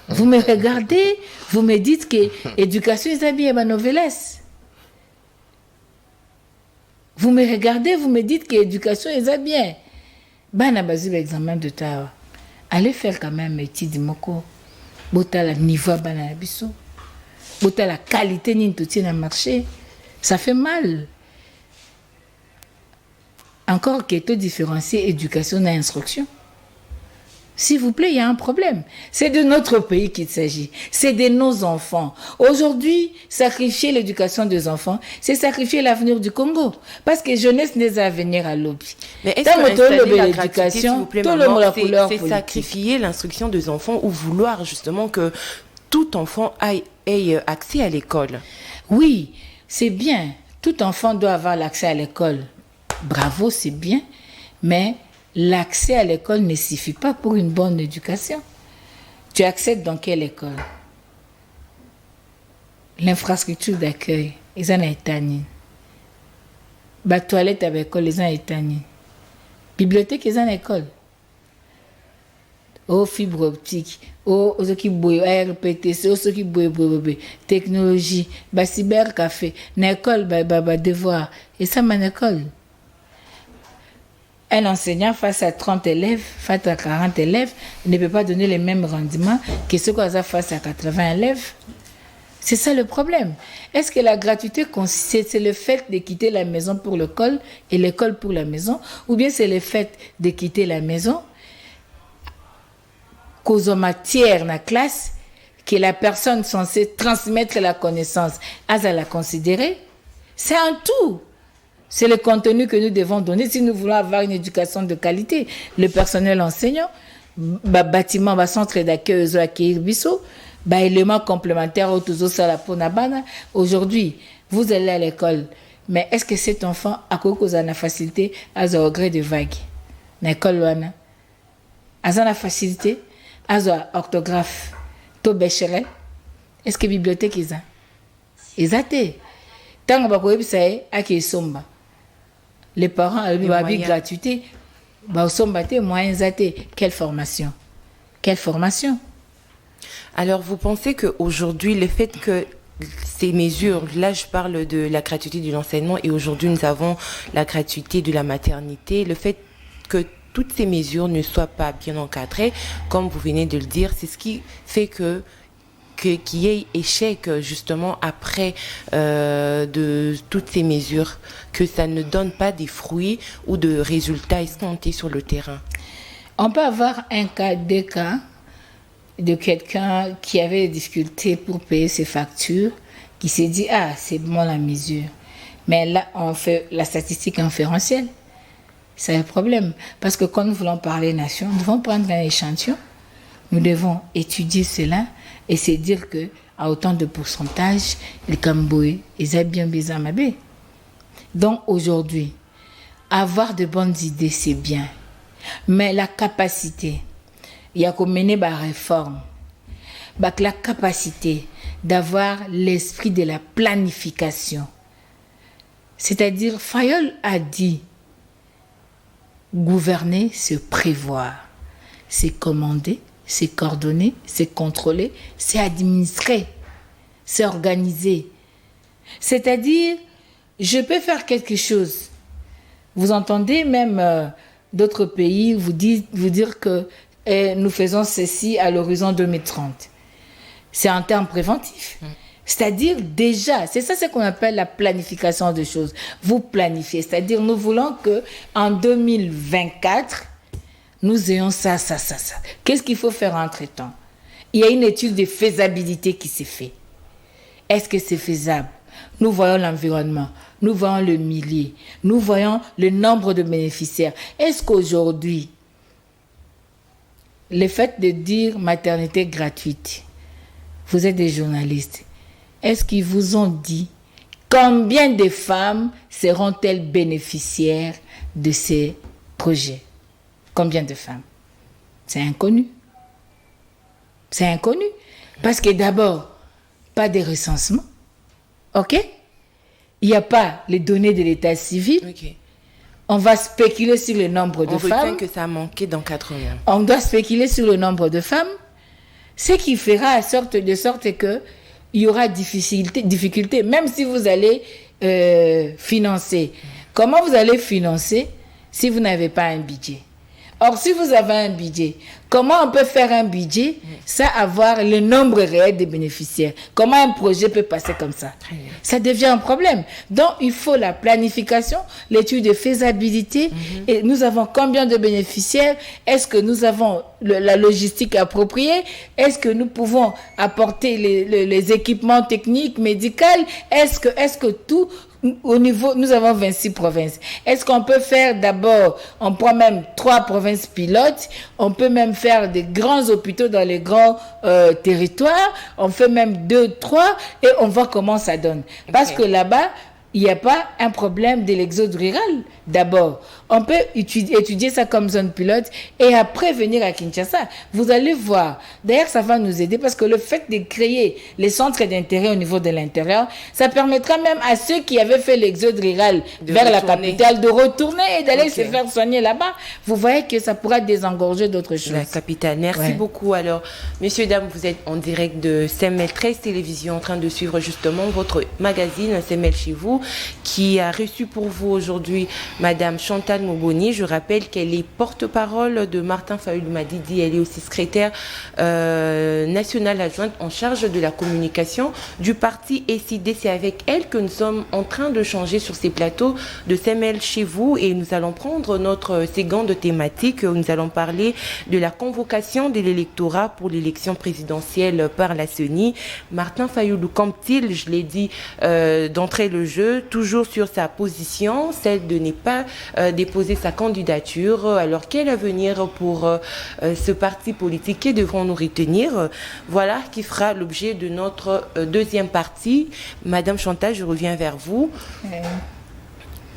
Vous me regardez, vous me dites que l'éducation est bien, il y a ma novelesse. Vous me regardez, vous me dites que l'éducation est bien. Ben, on a basé l'examen de ta. Allez faire quand même étude moko. Bota la niveau banana biso. Bota la qualité ni tout dans le marché. Ça fait mal. Encore qu'il y ait différencier éducation et instruction. S'il vous plaît, il y a un problème. C'est de notre pays qu'il s'agit. C'est de nos enfants. Aujourd'hui, sacrifier l'éducation des enfants, c'est sacrifier l'avenir du Congo. Parce que jeunesse n'est à venir à l'objet. Mais est-ce que l'éducation, c'est sacrifier l'instruction des enfants ou vouloir justement que tout enfant ait accès à l'école? Oui, c'est bien. Tout enfant doit avoir l'accès à l'école. Bravo, c'est bien. Mais l'accès à l'école ne suffit pas pour une bonne éducation. Tu accèdes dans quelle école? L'infrastructure d'accueil, ils en ont étagné. La toilette avec école, ils en ont étagné. Bibliothèque, ils en ont école. Oh, fibre optique, oh, ceux qui boivent, RPTC, oh, ceux qui boivent, technologie, cybercafé, l'école, devoir. Et ça, mon école. Un enseignant face à 30 élèves, face à 40 élèves, ne peut pas donner les mêmes rendements que ceux qui ont face à 80 élèves. C'est ça le problème. Est-ce que la gratuité consiste, c'est le fait de quitter la maison pour l'école et l'école pour la maison, ou bien c'est le fait de quitter la maison, cause matière dans la classe, que la personne censée transmettre la connaissance, à la considérer? C'est un tout. C'est le contenu que nous devons donner si nous voulons avoir une éducation de qualité. Le personnel enseignant, bâtiment, centre d'accueil, accueillir biso, éléments complémentaires au toujours ça la ponabana. Aujourd'hui, vous allez à l'école, mais est-ce que cet enfant a cause de la facilité à au gré de vague? L'école wana, a la facilité à orthographe, to béchere. Est-ce que bibliothèque ils ont? Ils ont été. Tant que vous savez, à qui somba. Les parents ont eu gratuité. Moyens athées. Quelle formation? Quelle formation? Alors, vous pensez qu'aujourd'hui, le fait que ces mesures, là je parle de la gratuité de l'enseignement et aujourd'hui nous avons la gratuité de la maternité, le fait que toutes ces mesures ne soient pas bien encadrées, comme vous venez de le dire, c'est ce qui fait qu'il y ait échec justement après de toutes ces mesures, que ça ne donne pas des fruits ou de résultats escomptés sur le terrain. On peut avoir deux cas de quelqu'un qui avait des difficultés pour payer ses factures, qui s'est dit « Ah, c'est bon la mesure ». Mais là, on fait la statistique inférentielle. C'est un problème. Parce que quand nous voulons parler nation, nous devons prendre un échantillon, nous devons étudier cela et c'est dire que à autant de pourcentage, les Cambouis, ils ont bien besoin de. Donc aujourd'hui, avoir de bonnes idées, c'est bien. Mais la capacité, il y a qu'à mener la réforme. La capacité d'avoir l'esprit de la planification. C'est-à-dire, Fayol a dit, gouverner, c'est prévoir, c'est commander, c'est coordonner, c'est contrôler, c'est administrer, c'est organiser. C'est-à-dire, je peux faire quelque chose. Vous entendez même d'autres pays vous dire que nous faisons ceci à l'horizon 2030. C'est en termes préventifs. C'est-à-dire déjà, c'est ça ce qu'on appelle la planification des choses. Vous planifiez, c'est-à-dire nous voulons qu'en 2024, nous ayons ça. Qu'est-ce qu'il faut faire entre-temps? Il y a une étude de faisabilité qui s'est faite. Est-ce que c'est faisable? Nous voyons l'environnement, nous voyons le milieu, nous voyons le nombre de bénéficiaires. Est-ce qu'aujourd'hui, le fait de dire maternité gratuite, vous êtes des journalistes, est-ce qu'ils vous ont dit combien de femmes seront-elles bénéficiaires de ces projets? Combien de femmes? C'est inconnu. C'est inconnu. Parce que d'abord, pas de recensement. OK? Il n'y a pas les données de l'état civil. Ok. On va spéculer sur le nombre de femmes. On retient que ça a manqué d'encadrement. On doit spéculer sur le nombre de femmes. Ce qui fera de sorte que il y aura difficulté, même si vous allez financer. Comment vous allez financer si vous n'avez pas un budget? Or, si vous avez un budget, comment on peut faire un budget sans avoir le nombre réel de bénéficiaires? Comment un projet peut passer comme ça? Ça devient un problème. Donc, il faut la planification, l'étude de faisabilité. Et nous avons combien de bénéficiaires? Est-ce que nous avons la logistique appropriée? Est-ce que nous pouvons apporter les équipements techniques, médicaux? Est-ce que tout... Au niveau, nous avons 26 provinces. Est-ce qu'on peut faire d'abord, on prend même 3 provinces pilotes, on peut même faire des grands hôpitaux dans les grands territoires, on fait même 2, 3 et on voit comment ça donne. Parce que là-bas, il n'y a pas un problème de l'exode rural. D'abord, on peut étudier ça comme zone pilote et après venir à Kinshasa. Vous allez voir. D'ailleurs, ça va nous aider parce que le fait de créer les centres d'intérêt au niveau de l'intérieur, ça permettra même à ceux qui avaient fait l'exode rural vers la capitale de retourner et d'aller se faire soigner là-bas. Vous voyez que ça pourra désengorger d'autres choses. La capitale. Merci beaucoup. Alors, messieurs, dames, vous êtes en direct de CML 13 Télévision en train de suivre justement votre magazine CML chez vous qui a reçu pour vous aujourd'hui Madame Chantal Moboni. Je rappelle qu'elle est porte-parole de Martin Fayulu-Madidi. Elle est aussi secrétaire nationale adjointe en charge de la communication du parti SID. C'est avec elle que nous sommes en train de changer sur ces plateaux de CML chez vous et nous allons prendre notre seconde thématique. Nous allons parler de la convocation de l'électorat pour l'élection présidentielle par la CENI. Martin Fayulu campe-t-il, je l'ai dit d'entrée le jeu, toujours sur sa position, celle de ne pas déposer sa candidature. Alors quel avenir pour ce parti politique? Que devrons-nous retenir? Voilà qui fera l'objet de notre deuxième partie. Madame Chantal, je reviens vers vous.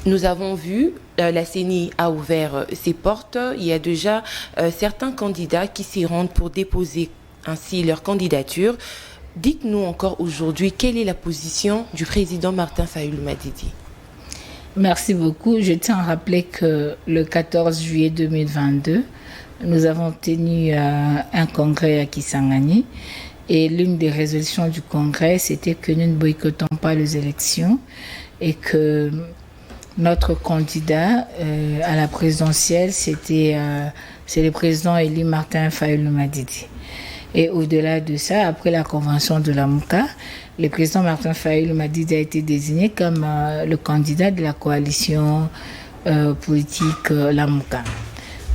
Nous avons vu, la CENI a ouvert ses portes. Il y a déjà certains candidats qui s'y rendent pour déposer ainsi leur candidature. Dites-nous encore aujourd'hui, quelle est la position du président Martin Fayulu-Madidi? Merci beaucoup. Je tiens à rappeler que le 14 juillet 2022, nous avons tenu un congrès à Kisangani et l'une des résolutions du congrès, c'était que nous ne boycottons pas les élections et que notre candidat à la présidentielle, c'est le président élu Martin Fayulu-Madidi. Et au-delà de ça, après la convention de la MOUCA, le président Martin Fayulu-Madidi a été désigné comme le candidat de la coalition politique la MOUCA.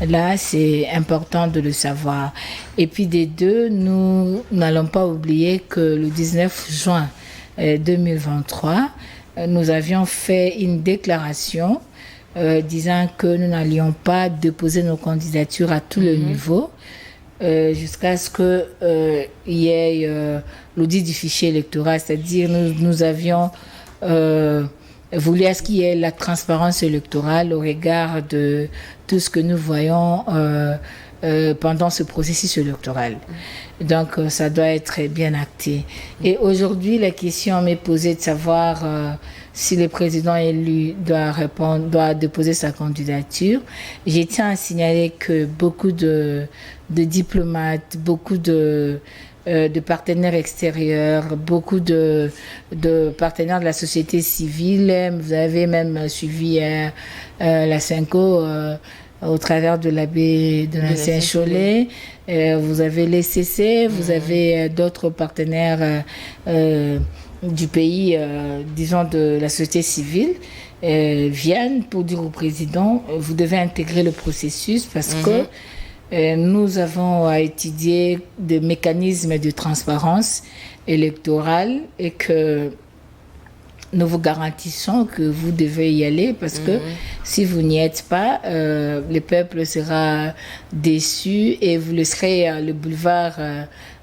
Là, c'est important de le savoir. Et puis des deux, nous n'allons pas oublier que le 19 juin 2023, nous avions fait une déclaration disant que nous n'allions pas déposer nos candidatures à tous les niveaux. Jusqu'à ce qu'il y ait l'audit du fichier électoral, c'est-à-dire nous avions voulu à ce qu'il y ait la transparence électorale au regard de tout ce que nous voyons pendant ce processus électoral. Donc ça doit être bien acté. Et aujourd'hui, la question m'est posée de savoir si le président élu doit déposer sa candidature. Je tiens à signaler que beaucoup de diplomates, beaucoup de partenaires extérieurs, beaucoup de partenaires de la société civile, vous avez même suivi la CENCO, au travers de l'abbé de l'ancien Cholet. Vous avez les CC, vous avez d'autres partenaires du pays, disons de la société civile, viennent pour dire au président, vous devez intégrer le processus parce que nous avons à étudier des mécanismes de transparence électorale et que nous vous garantissons que vous devez y aller parce que si vous n'y êtes pas, le peuple sera déçu et vous laisserez le boulevard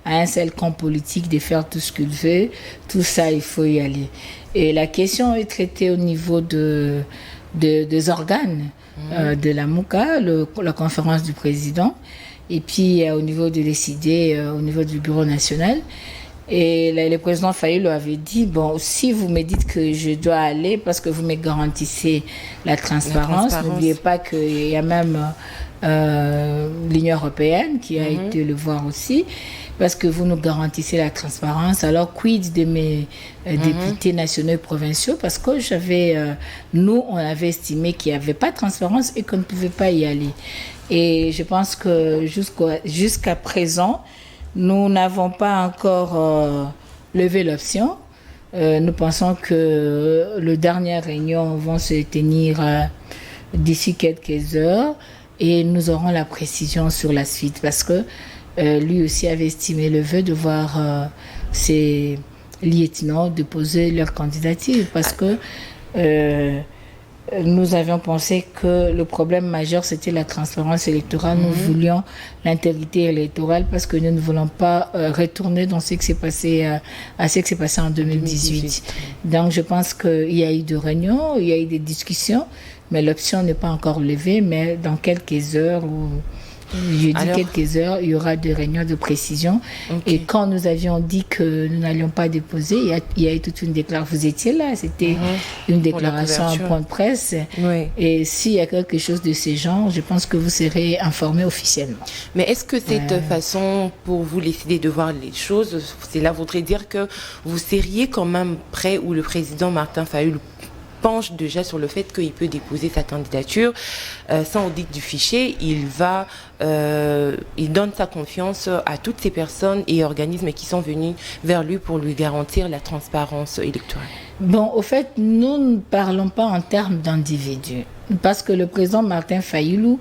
à un seul camp politique de faire tout ce qu'il veut. Tout ça, il faut y aller. Et la question est traitée au niveau des organes de la MOUCA, la conférence du président, et puis au niveau de l'ECD, au niveau du bureau national. Et le président Fayulu avait dit, bon, si vous me dites que je dois aller parce que vous me garantissez la transparence. N'oubliez pas qu'il y a même l'Union européenne qui a été le voir aussi, parce que vous nous garantissez la transparence. Alors, quid de mes députés nationaux et provinciaux? Parce que nous, on avait estimé qu'il n'y avait pas de transparence et qu'on ne pouvait pas y aller. Et je pense que jusqu'à présent, nous n'avons pas encore levé l'option. Nous pensons que les dernières réunions vont se tenir d'ici quelques heures et nous aurons la précision sur la suite parce que lui aussi avait estimé le vœu de voir ses lieutenants déposer leur candidature parce que nous avions pensé que le problème majeur, c'était la transparence électorale. Nous voulions l'intégrité électorale parce que nous ne voulons pas retourner dans ce qui s'est passé, à ce qui s'est passé en 2018. Donc, je pense qu'il y a eu des réunions, il y a eu des discussions, mais l'option n'est pas encore levée. Mais dans quelques heures, quelques heures, il y aura des réunions de précision. Et quand nous avions dit que nous n'allions pas déposer, il y a eu toute une déclaration. Vous étiez là, c'était une déclaration en point de presse. Et s'il y a quelque chose de ce genre, je pense que vous serez informés officiellement. Mais est-ce que cette façon pour vous décider de voir les choses, cela voudrait dire que vous seriez quand même prêt, ou le président Martin Fayulu penche déjà sur le fait qu'il peut déposer sa candidature sans audit du fichier, il donne sa confiance à toutes ces personnes et organismes qui sont venus vers lui pour lui garantir la transparence électorale. Bon, au fait, nous ne parlons pas en termes d'individus, parce que le président Martin Fayulu,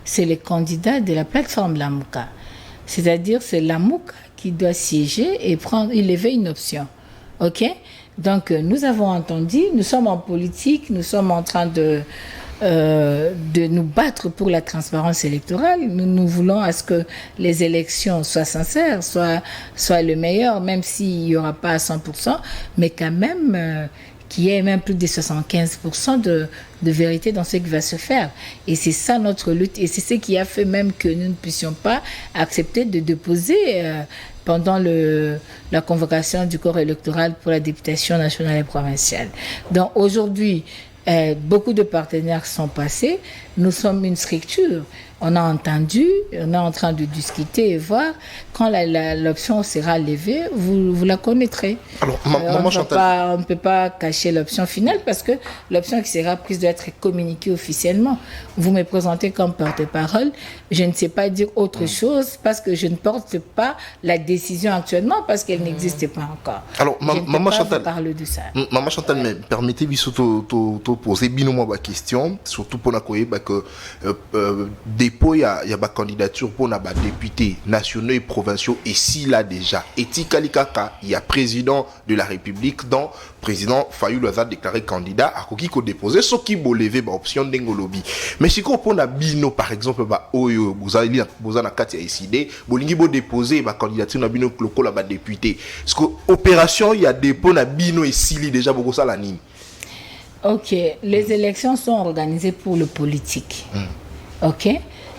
c'est le candidat de la plateforme Lamouka. C'est-à-dire, c'est Lamouka qui doit siéger et élever une option. OK ? Donc, nous avons entendu, nous sommes en politique, nous sommes en train de nous battre pour la transparence électorale. Nous voulons à ce que les élections soient sincères, soient le meilleur, même s'il n'y aura pas à 100%, mais quand même qu'il y ait même plus de 75% de vérité dans ce qui va se faire. Et c'est ça notre lutte. Et c'est ce qui a fait même que nous ne puissions pas accepter de déposer pendant la convocation du corps électoral pour la députation nationale et provinciale. Donc aujourd'hui, beaucoup de partenaires sont passés. Nous sommes une structure. On a entendu, on est en train de discuter et voir. Quand l'option sera levée, vous la connaîtrez. Alors, Chantal, on ne peut pas cacher l'option finale parce que l'option qui sera prise doit être communiquée officiellement. Vous me présentez comme porte-parole. Je ne sais pas dire autre chose parce que je ne porte pas la décision actuellement parce qu'elle n'existe pas encore. Alors, Maman Chantal, parle de ça. Maman Chantal, mais permettez-moi de poser une question, surtout pour que dépôt il y a ma candidature pour les députés nationaux et provinciaux et si là déjà Etikalikaka il y a président de la République dont président Fayulu a déclaré candidat à qui ko déposer ce qui bo lever ba option d'engolobi mais si ko pour na bino par exemple ba oyo bozana kati ya décidé bolingi bo déposer ba candidature na bino loko la ba député parce que opération il y a dépôt na bino et sili déjà beaucoup ça la nini. Ok, les élections sont organisées pour le politique. Ok,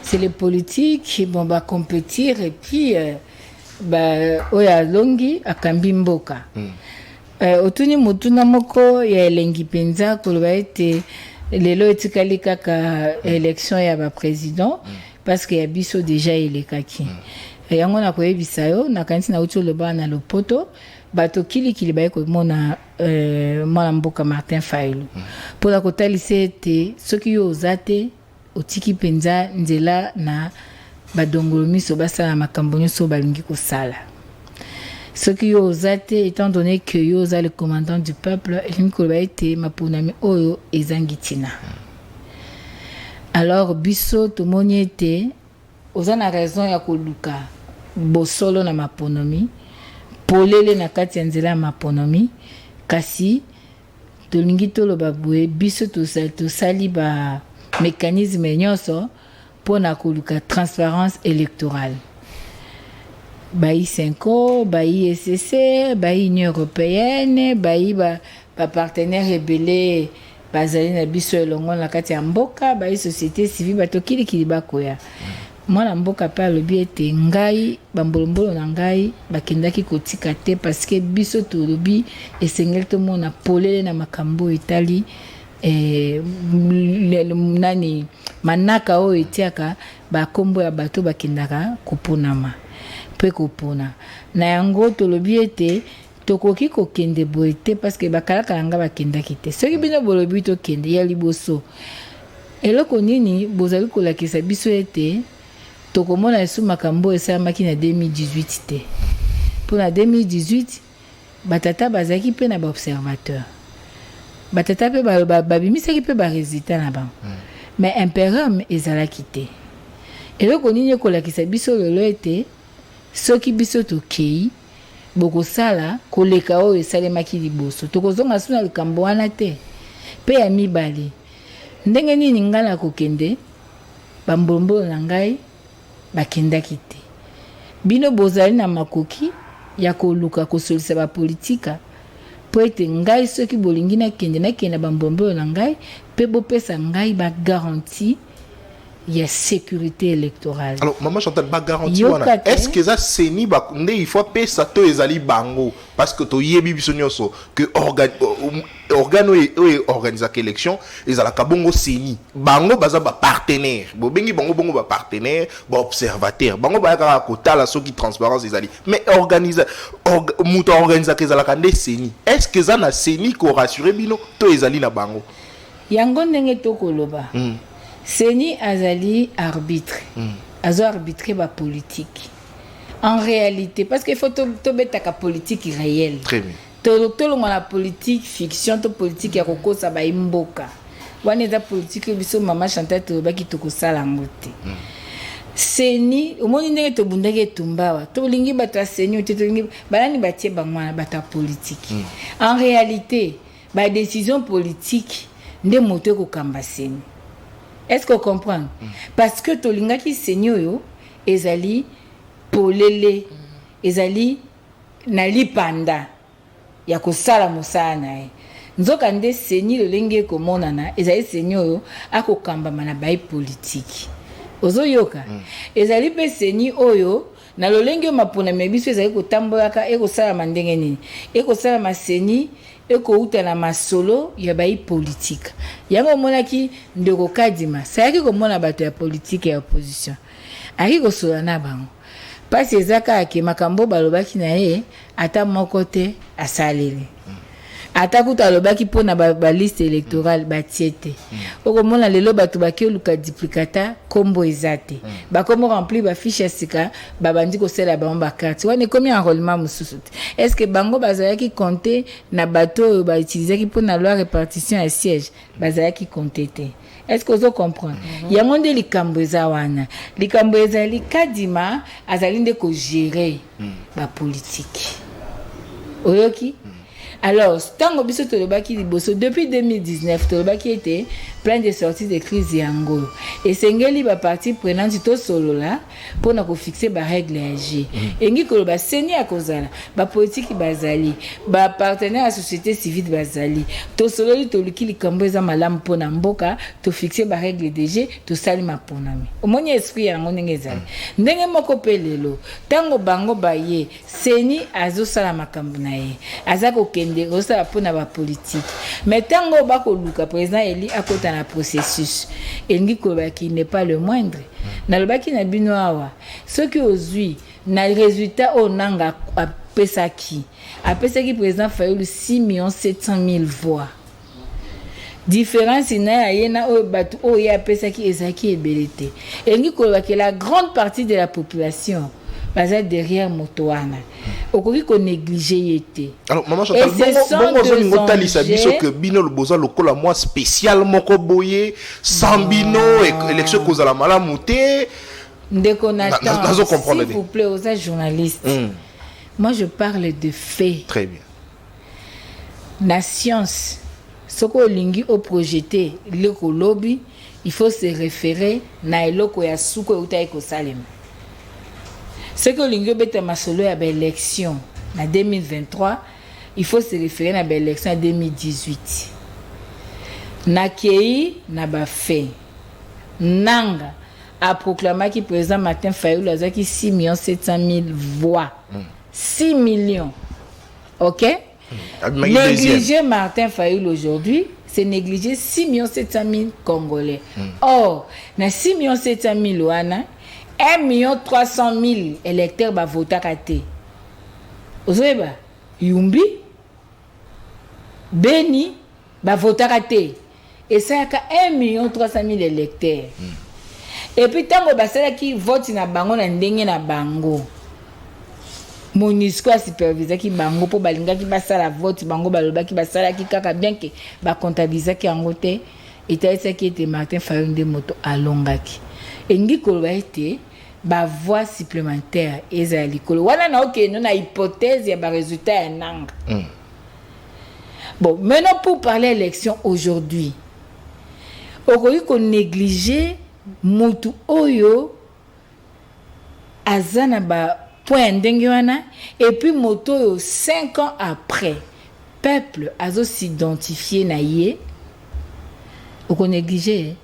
c'est les politiques qui vont compétir et puis oya longi akambi mboka. Otuni mutuna moko ya elengi penza koloba ete lelo etikali kaka élection ya ba président parce que ya biso déjà elekaki. Yango na koyebisa yo na kanisi na uti loba na lopoto bato kili baye ko mona mwana mboka Martin Fayulu. Pour la kotalisa ete soki yo ozate otiki penza nzela na badongolo miso basala makambo nyonso balingi kosala. Soki yo oza te, étant donné que yo oza le commandant du peuple, elingi koloba ete maponami oyo ezangi ntina. Alors biso tomoni ete oza na raison ya koluka bosolo na maponami, polele na kati ya nzela ya maponami, kasi tolingi toloba boye biso tosali ba mécanisme nyonso mpona koluka transparence électorale. Bayi Senko, bayi SSC, bayi Union européenne, bayi ba partenaires rebelle bazali na biso elongo na kati ya mboka, bayi société civile batokili bakoya. Mwana mboka pa alobi ete ngai bambolombolo na ngai bakendaki kotika te parce que biso tolobi esengeli tomona polele na makambo etali nani manaka oyo etiaka bakombo ya bato bakendaka koponama pe kopona na yango tolobi ete tokoki kokende boye te parce que bakalaka nanga bakendaki te soki bino bolobi tokende ya liboso eloko nini bozali kolakisa biso ete tokomona esu makambo esalamaki na 2018 te mpo na 2018 batata bazalaki mpe na baobservateur batata mpe babimisaki mpe baresultat na bango mais imperium ezalaki te eloko nini ekolakisa biso lelo ete soki biso tokei bokosala koleka oyo esalemaki liboso tokozonga su na likambo wana te mpe ya mibale ndenge nini ngai na kokende bambolombolo na ngai bakendaki te bino bozali na makoki ya koluka kosolisa bapolitika mpo ete ngai soki bolingi nakende bambolombolo na ngai mpe bopesa ngai bagarantie ya sécurité électorale. Alors maman Chantal ba garantie wana est-ce que ça seni ba nde il faut pesa to ezali bango parce que to yebi biso nyonso que organo organiser élection ezalaka bongo seni bango baza ba partenaire bo bengi bongo ba partenaire ba observateur bango ba kaka kotala soki transparence ezali mais organiser muto organiser ezalaka nde seni est-ce que ça na seni ko rassurer bino to ezali na bango yango ndenge tokoloba Seni azali arbitre. Azo arbitrer ba politique. En réalité, parce qu'il faut to betaka politique réelle. Très bien. To la politique fiction, to politique ya kokosa ba imboka. Wana za politique biso mama Chantal to ba ki to kosala ngote. Seni, omoni ndenge to bundage tumbawa. To lingi bata seni to lingi balani batie bangwana bata politique. En réalité, ba décision politique nde moto ko kamba seni. Est-ce qu'on comprend? Parce que tolinga ki senyo yo ezali polele ezali na lipanda ya kosala mosala na ye nzoka nde seni lolenge komonana ezali senyo yo akokambama na bai politique ozoyoka ezali pe seni oyo na lolenge mapona mebiso ezali kotambolaka ekosala mandenge nini ekosala maseni ekouta na masolo ya bai politique yango monaki ndeko kadima sayaki komona bato ya politique ya opposition aki kosola na bango pasi ezaka ake makambo balobaki na ye ata moko te asaleli ata kuta alobaki mpona ba liste électorale batie te okomona lelo bato baki oluka duplicata kombo eza te bakomo remplir bafiche ya sika babandi kosala bango bakarte wana ekomi enrôlement mosusu te est-ce que bango bazalaki compte na bato oyo bautilisaki mpona loi répartition ya siège bazalaki compte te est-ce que vous comprenez yango nde likambo eza wana likambo ezali kadima azali nde ko gérer ba politique oyoki. Alors, tango biso tolobaki liboso depuis 2019 tolobaki était plein de sorties de crise yango. Et sengeli ba parti prenante to solola pour na ko fixer ba règle ya G. Engi koloba seni ya kozala, ba politique bazali, ba partenaire à société civile bazali. To sololi to luki likambo eza malamu pona mboka, to fixer ba règle de G, to sali maponami. Omoni esprit yango ndenge ezali. Ndenge moko pelelo, tango bango baye, seni azo sala makambo na ye. Azako de rosala pona ba politique mais tango ba ko luka président Eli akota na processus elingi koloba ki n'est pas le moindre na lobaki na bino awa soki ozui na résultat onanga apesaki président Fayulu 6 700 000 voix différence na yena o batu o ya pesa ki ezaki ebelete et ngi ko que la grande partie de la population baza derrière motoana okoki ko négliger yete. Alors maman Chantal bongo ngotalisa biso que bino le boza lokola moi spécialement ko boye sambino et élection kozala malamu te ndeko Nathan s'il vous plaît aux journalistes. Moi je parle de faits. Très bien. La science ce que lingi au projeté le lobby il faut se référer na eloko ya suko uta ko salem. Ce que lingi beta masolo ya élection en 2023 il faut se référer à l'élection en 2018. Nakei na ba fait nanga a proclamé que président Martin Fayulu a 6 700 000 voix. 6 millions. OK? Négliger Martin Fayulu aujourd'hui, c'est négliger 6 700 000 Congolais. Or, dans 6 700 000 wana, 1 300 000 électeurs va voter à té. Vous savez pas? Yumbi, Beni, va voter à té. Et ça y a 1 300 000 électeurs. Et puis, tant que qui vote na bango na ndenge na bango. MONUSCO a supervisé ki bango po balinga ki basala vote bango baloba ki basala ki kaka bien que ba comptabiliser ki angote eta esa ki était Martin Fayulu de moto alongaki et ngi koloba ete ba voix supplémentaire ezali kolo wana na ok non na hypothèse ya ba résultat ya nanga. Bon maintenant pour parler élection aujourd'hui okoki ko négliger mutu oyo azana ba point d'engwana et puis moto 5 ans après peuple azo s'identifier na ye o ko négliger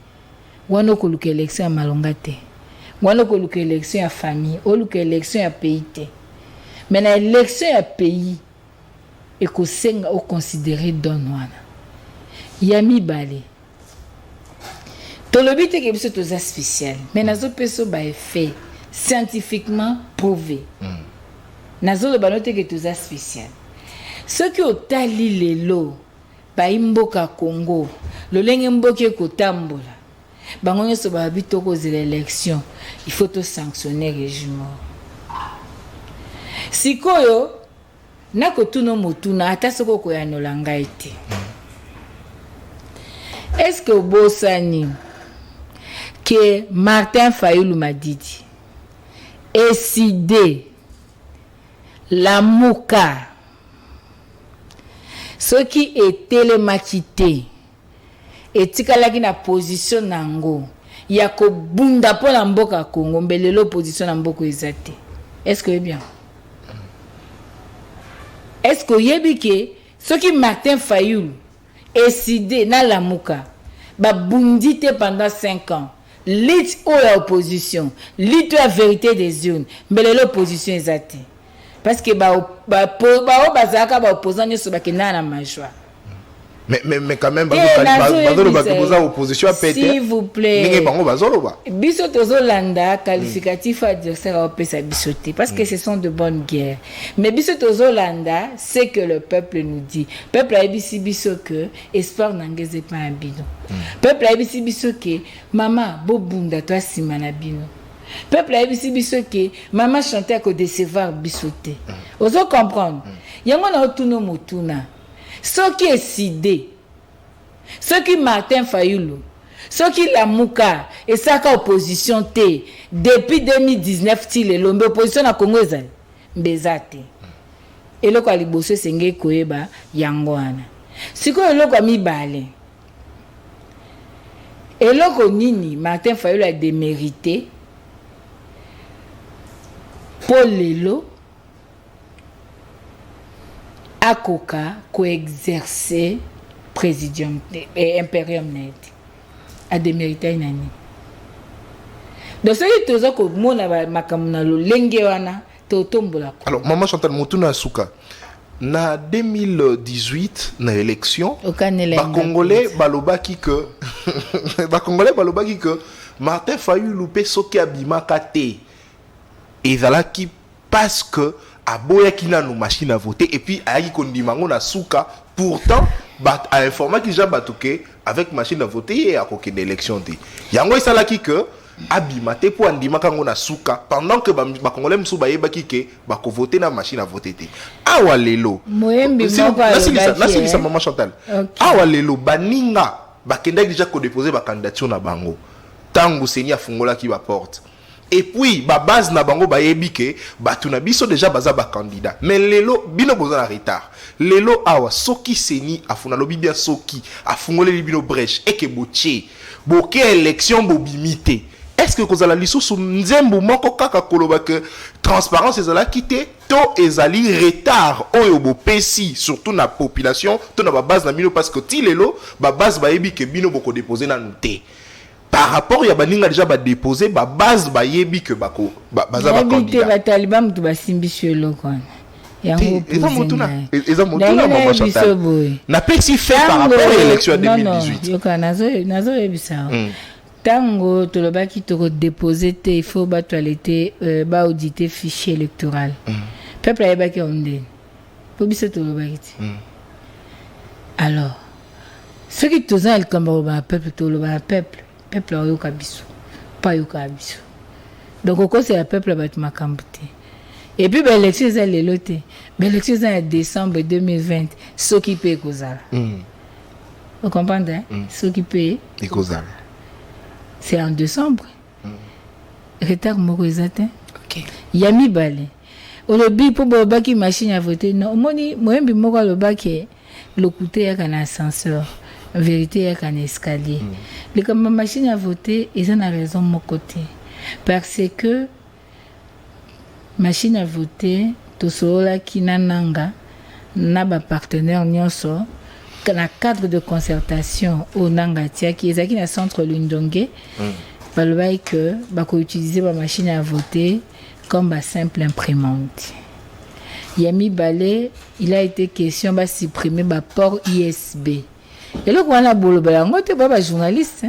wana ko luka élection ya malonga te wana ko luka élection ya famille o luka élection ya pays te mais na élection ya pays et ko senga o considérer don wana ya mibale to lobite ke biso to za spécial mais nazo peso ba effet scientifiquement prouvé. Nazo le banote que tout ça spécial. Ce qui otali lelo ba imboka Congo, le lenge mboke ko tambola. Bango nyoso ba bito ko l'élection, il faut to sanctionner régime. Sikoyo na ko tuno motuna ata soko ko ya nolanga ete. Est-ce que bosani que Martin Fayulu m'a dit Eside la mouka ce qui est télémakité et tikalaki na position nango ya ko bunda po na mboka Congo mbele l'opposition na mboko ezate. Est-ce que bien? Est-ce que yebike ce qui Martin Fayulu eside na la mouka ba bundite pendant 5 ans lit ou l'opposition, lit la vérité des urnes, mais l'opposition est athée. Parce que opposant ne soit pas na majwa. Mais quand même, opposition s'il vous plaît. Biso tozolanda qualificatif adversaire à opesa bisoté parce que ce sont de bonnes guerres. Mais biso tozolanda c'est que le peuple nous dit. Peuple a bisi biso que espoir n'engage pas un bidon. Peuple a bisi biso que maman bobunda toi simana bino. Peuple a bisi biso que maman chantait ko décevoir bisoté. Ozo comprendre. Yango na otuno motuna. Ce qui est sidé, ce qui Martin Fayulu, ce qui la Mouka et ça ka opposition té depuis 2019 til l'ombe opposition na Congo ezali mbezate. Et le kwa liboso senge koyeba yango wana. Siko eloko amibale. Eloko nini Martin Fayulu a démérité pour lelo akoka coexercer présidium impérium net a démérité nani donc ce qui tozo ko mona makamuna lo lenge wana to tombola. Alors maman Chantal Motuna Suka na 2018 na élection ba congolais balobaki que Martin Fayulu pe soki abimaka te ezalaki parce que aboya kina no machine à voter et puis ayi kondimango na suka pourtant a informé qu'il a batouké avec machine à voter et à aucune élection. Yango et salaki que abimate pour andima kango na souka pendant que ba congolais msou ba yebaki ke ba ko voter na machine à voter te. Awa lelo. Moyembi moko ça maman Chantal. Awa lelo baninga ba kenda déjà ko déposer ba candidature na bango. Tango seni afungola ki ba porte. Et puis ba base na bango ba yebike ba tuna biso déjà baza ba candidat. Mais lelo bino boza na retard. Lelo awa soki seni afuna lobi bien soki afungole libino brèche et que botie boke élection bobimité. Est-ce que kozala lisusu nzembo moko kaka koloba que transparence ezala quitté to ezali retard oyo bo pesi surtout na population to na ba base na bino parce que ti lelo ba base ba yebi ke bino boko déposer na noté par rapport ya baninga déjà ba déposer ba base ba yebi que bako baza ba candidat ba taliban tu ba simbiso loko yango eza motuna maman Chantal na pesi fait par rapport à l'élection de 2018 yoka nazo yebisa tango tolobaki to déposer te il faut ba toilette ba auditer fichier électoral peuple ayebaki onde po biso tolobaki alors ce qui toza el kambo ba peuple toloba peuple oyoka biso pas yoka biso donc au c'est le peuple ba makambo te et puis l'élection est le loté l'élection est en décembre 2020 ce qui peut kozala vous comprenez ce qui peut kozala c'est en décembre. Retard moko ezate. OK. Yami balé. Olobi po bobaki machine à voter. Non, moni moyembi moko lobaki le côté ya kana ascenseur. En vérité ya kana escalier. Les comme machine à voter, ils ont raison mon côté. Parce que machine à voter to sola kinananga na ba partenaire nyonso dans le cadre de concertation au Nangatia qui est à centre Lundonge, il que bako utiliser la machine à voter comme une simple imprimante. Yami Balé, il a été question de supprimer le port ISB. Et là, on a bolo balango te ba journaliste,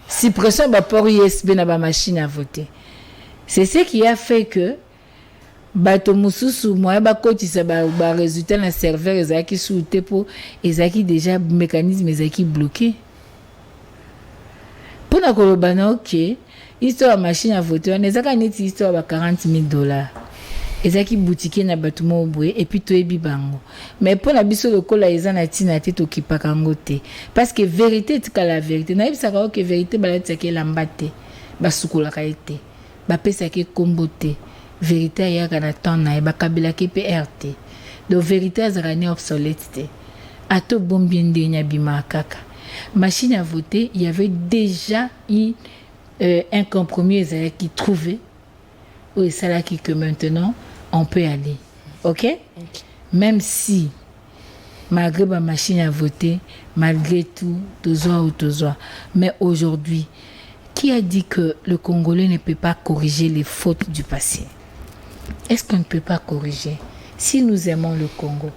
suppression du port ISB dans la machine à voter. C'est ce qui a fait que bato mususu moya bakotisa ba résultat na serveur ezaki souté pour ezaki déjà mécanisme ezaki bloqué pour na koloba na OK histoire machine à voter on ezaka neti histoire ba $40,000 ezaki boutique na bato mo boye et puis toyebi bango mais pour na biso lokola eza na tina te to kipaka ngote parce que vérité tika la vérité na yebisaka OK vérité balatsaki lambate basukolaka ete bapesaki kombote vérité ya kana tona e bakabila ki PRT donc vérité azarani obsolète ato bombiende nya bima kaka machine à voter il y avait déjà eu un compromis qui trouvé ou ça là qui que maintenant on peut aller OK même si malgré ma machine à voter malgré tout tozoa mais aujourd'hui qui a dit que le Congolais ne peut pas corriger les fautes du passé? Est-ce qu'on ne peut pas corriger? Si nous aimons le Congo,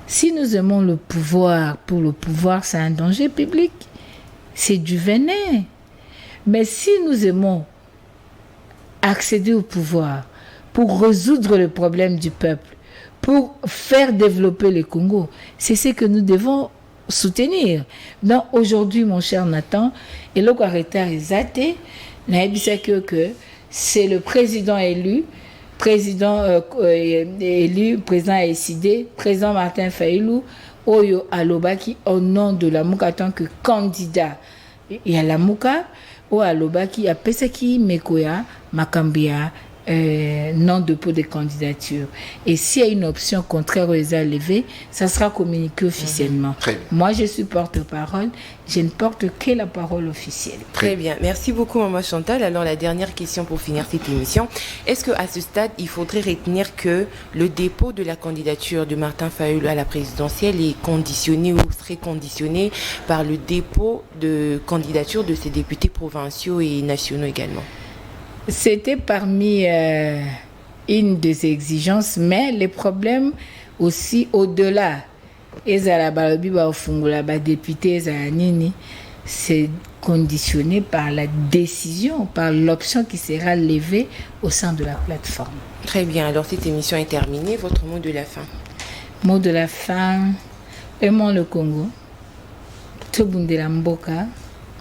si nous aimons le pouvoir, pour le pouvoir, c'est un danger public. C'est du venin. Mais si nous aimons accéder au pouvoir pour résoudre le problème du peuple, pour faire développer le Congo, c'est ce que nous devons soutenir. Donc aujourd'hui, mon cher Nathan, et le retard est athée, que c'est le président élu, président décidé, président Martin Fayulu, Oyo Alobaki, au nom de la Mouka, en tant que candidat. Il y a la Mouka, Oyo Alobaki, a Pesaki Mekoya, Makambia, non de dépôt de candidature. Et s'il y a une option contraire aux levée, ça sera communiqué officiellement. Moi, je suis porte-parole. Je ne porte que la parole officielle. Très bien. Merci beaucoup, Maman Chantal. Alors, la dernière question pour finir cette émission. Est-ce qu'à ce stade, il faudrait retenir que le dépôt de la candidature de Martin Fayulu à la présidentielle est conditionné ou serait conditionné par le dépôt de candidature de ses députés provinciaux et nationaux également? C'était parmi une des exigences, mais les problèmes aussi au-delà. C'est conditionné par la décision, par l'option qui sera levée au sein de la plateforme. Très bien, alors cette émission est terminée. Votre mot de la fin? Mot de la fin, Aimons le Congo. Tobundela mboka,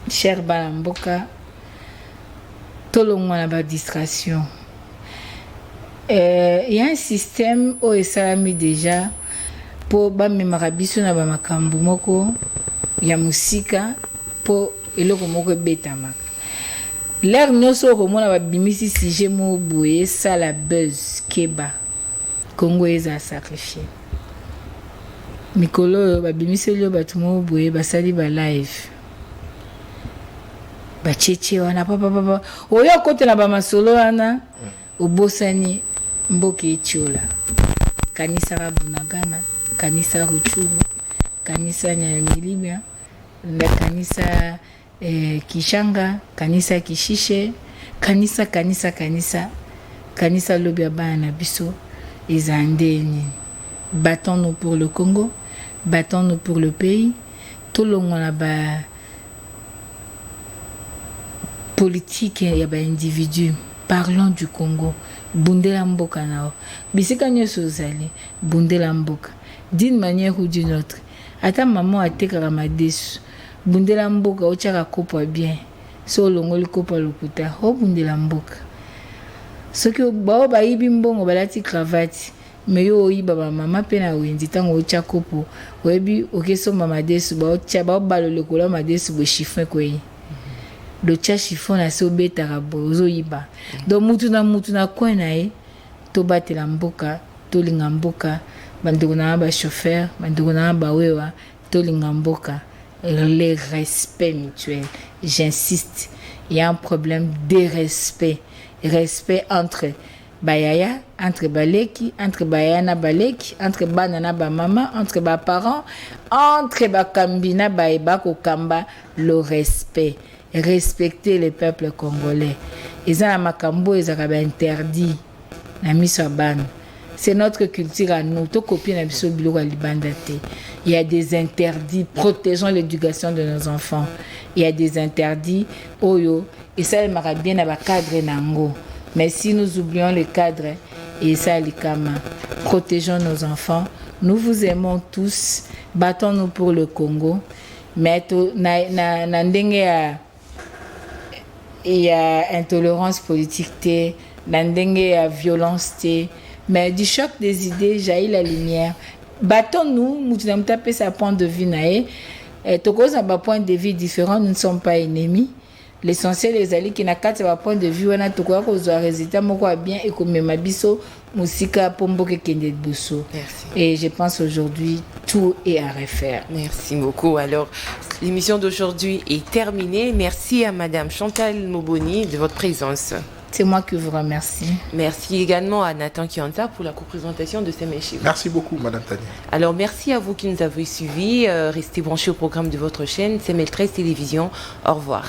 cher bala mboka, tolongwa na ba distraction. Il y a un système où ça a mis déjà pour bamemaka biso na ba makambo moko ya musika pour eloko moko ebetamaka. L'air nyonso okomona babimisi sujet mo boye ça la buzz keba Congo eza sacrifié. Mikolo babimisi lio batu mo boye basali ba live. Ba cheche wana papa oyo kote na ba masolo wana obosani mboke etiola. Kanisa Bunagana, kanisa Ruchuru, kanisa Nyamilibia, na kanisa Kishanga, kanisa Kishishe, kanisa Lobia Bana Biso, Ezandeni. Battons-nous pour le Congo, battons-nous pour le pays. Tout le monde là-bas, politique, il y a des individus. Parlons du Congo. Bundela mboka nao. Bisika nyoso zali. Bundela mboka. D'une manière ou d'une autre. Ata maman a teka ramadesu. Bundela mboka ochaka kopwa bien. So longoli kopwa lokuta. Ho bundela mboka. Soki bao ba ibi mbongo balati cravate. Meyo oyiba ba mama pena wendi tango ocha kopo. Webi okeso mama desu ba ocha ba balo lekola madesu bo chiffon koyi. Do cha chiffon na so betaka bozo yiba. Do mutu na kwa na e to batela mboka, to linga mboka, bandeko na ba chauffeur, bandeko na ba wewa, to linga mboka. Le respect mutuel. J'insiste, il y a un problème de respect. Respect entre Bayaya, entre Baleki, entre Bayana Baleki, entre Banana Bamama, entre ba parents, entre Bakambina Baeba Kokamba, le respect. Respecter les peuples congolais. Ils ont un makambo, ils ont interdit. C'est notre culture à nous. Il y a des interdits. Protégeons l'éducation de nos enfants. Il y a des interdits. Oyo. Et ça, il m'a bien à cadre nango. Mais si nous oublions le cadre, et ça, les kama, protégeons nos enfants. Nous vous aimons tous. Battons-nous pour le Congo. Mais il y a intolérance politique, il y a violence, mais du choc des idées jaillit la lumière. Battons-nous, nous avons tapé sa point de vue, Toko a un point de vue différent, nous ne sommes pas ennemis. L'essentiel les alliés qui n'a qu'à un point de vue, on a tout quoi qu'on soit résultat, mon quoi bien et comme ma biso, musika pombo que kende bosso. Et je pense aujourd'hui tout est à refaire. Merci beaucoup. Alors l'émission d'aujourd'hui est terminée. Merci à Madame Chantal Moboni de votre présence. C'est moi qui vous remercie. Merci également à Nathan Kianza pour la co-présentation de ces messieurs. Merci beaucoup, Madame Tania. Alors, merci à vous qui nous avez suivis. Restez branchés au programme de votre chaîne, CML13 Télévision. Au revoir.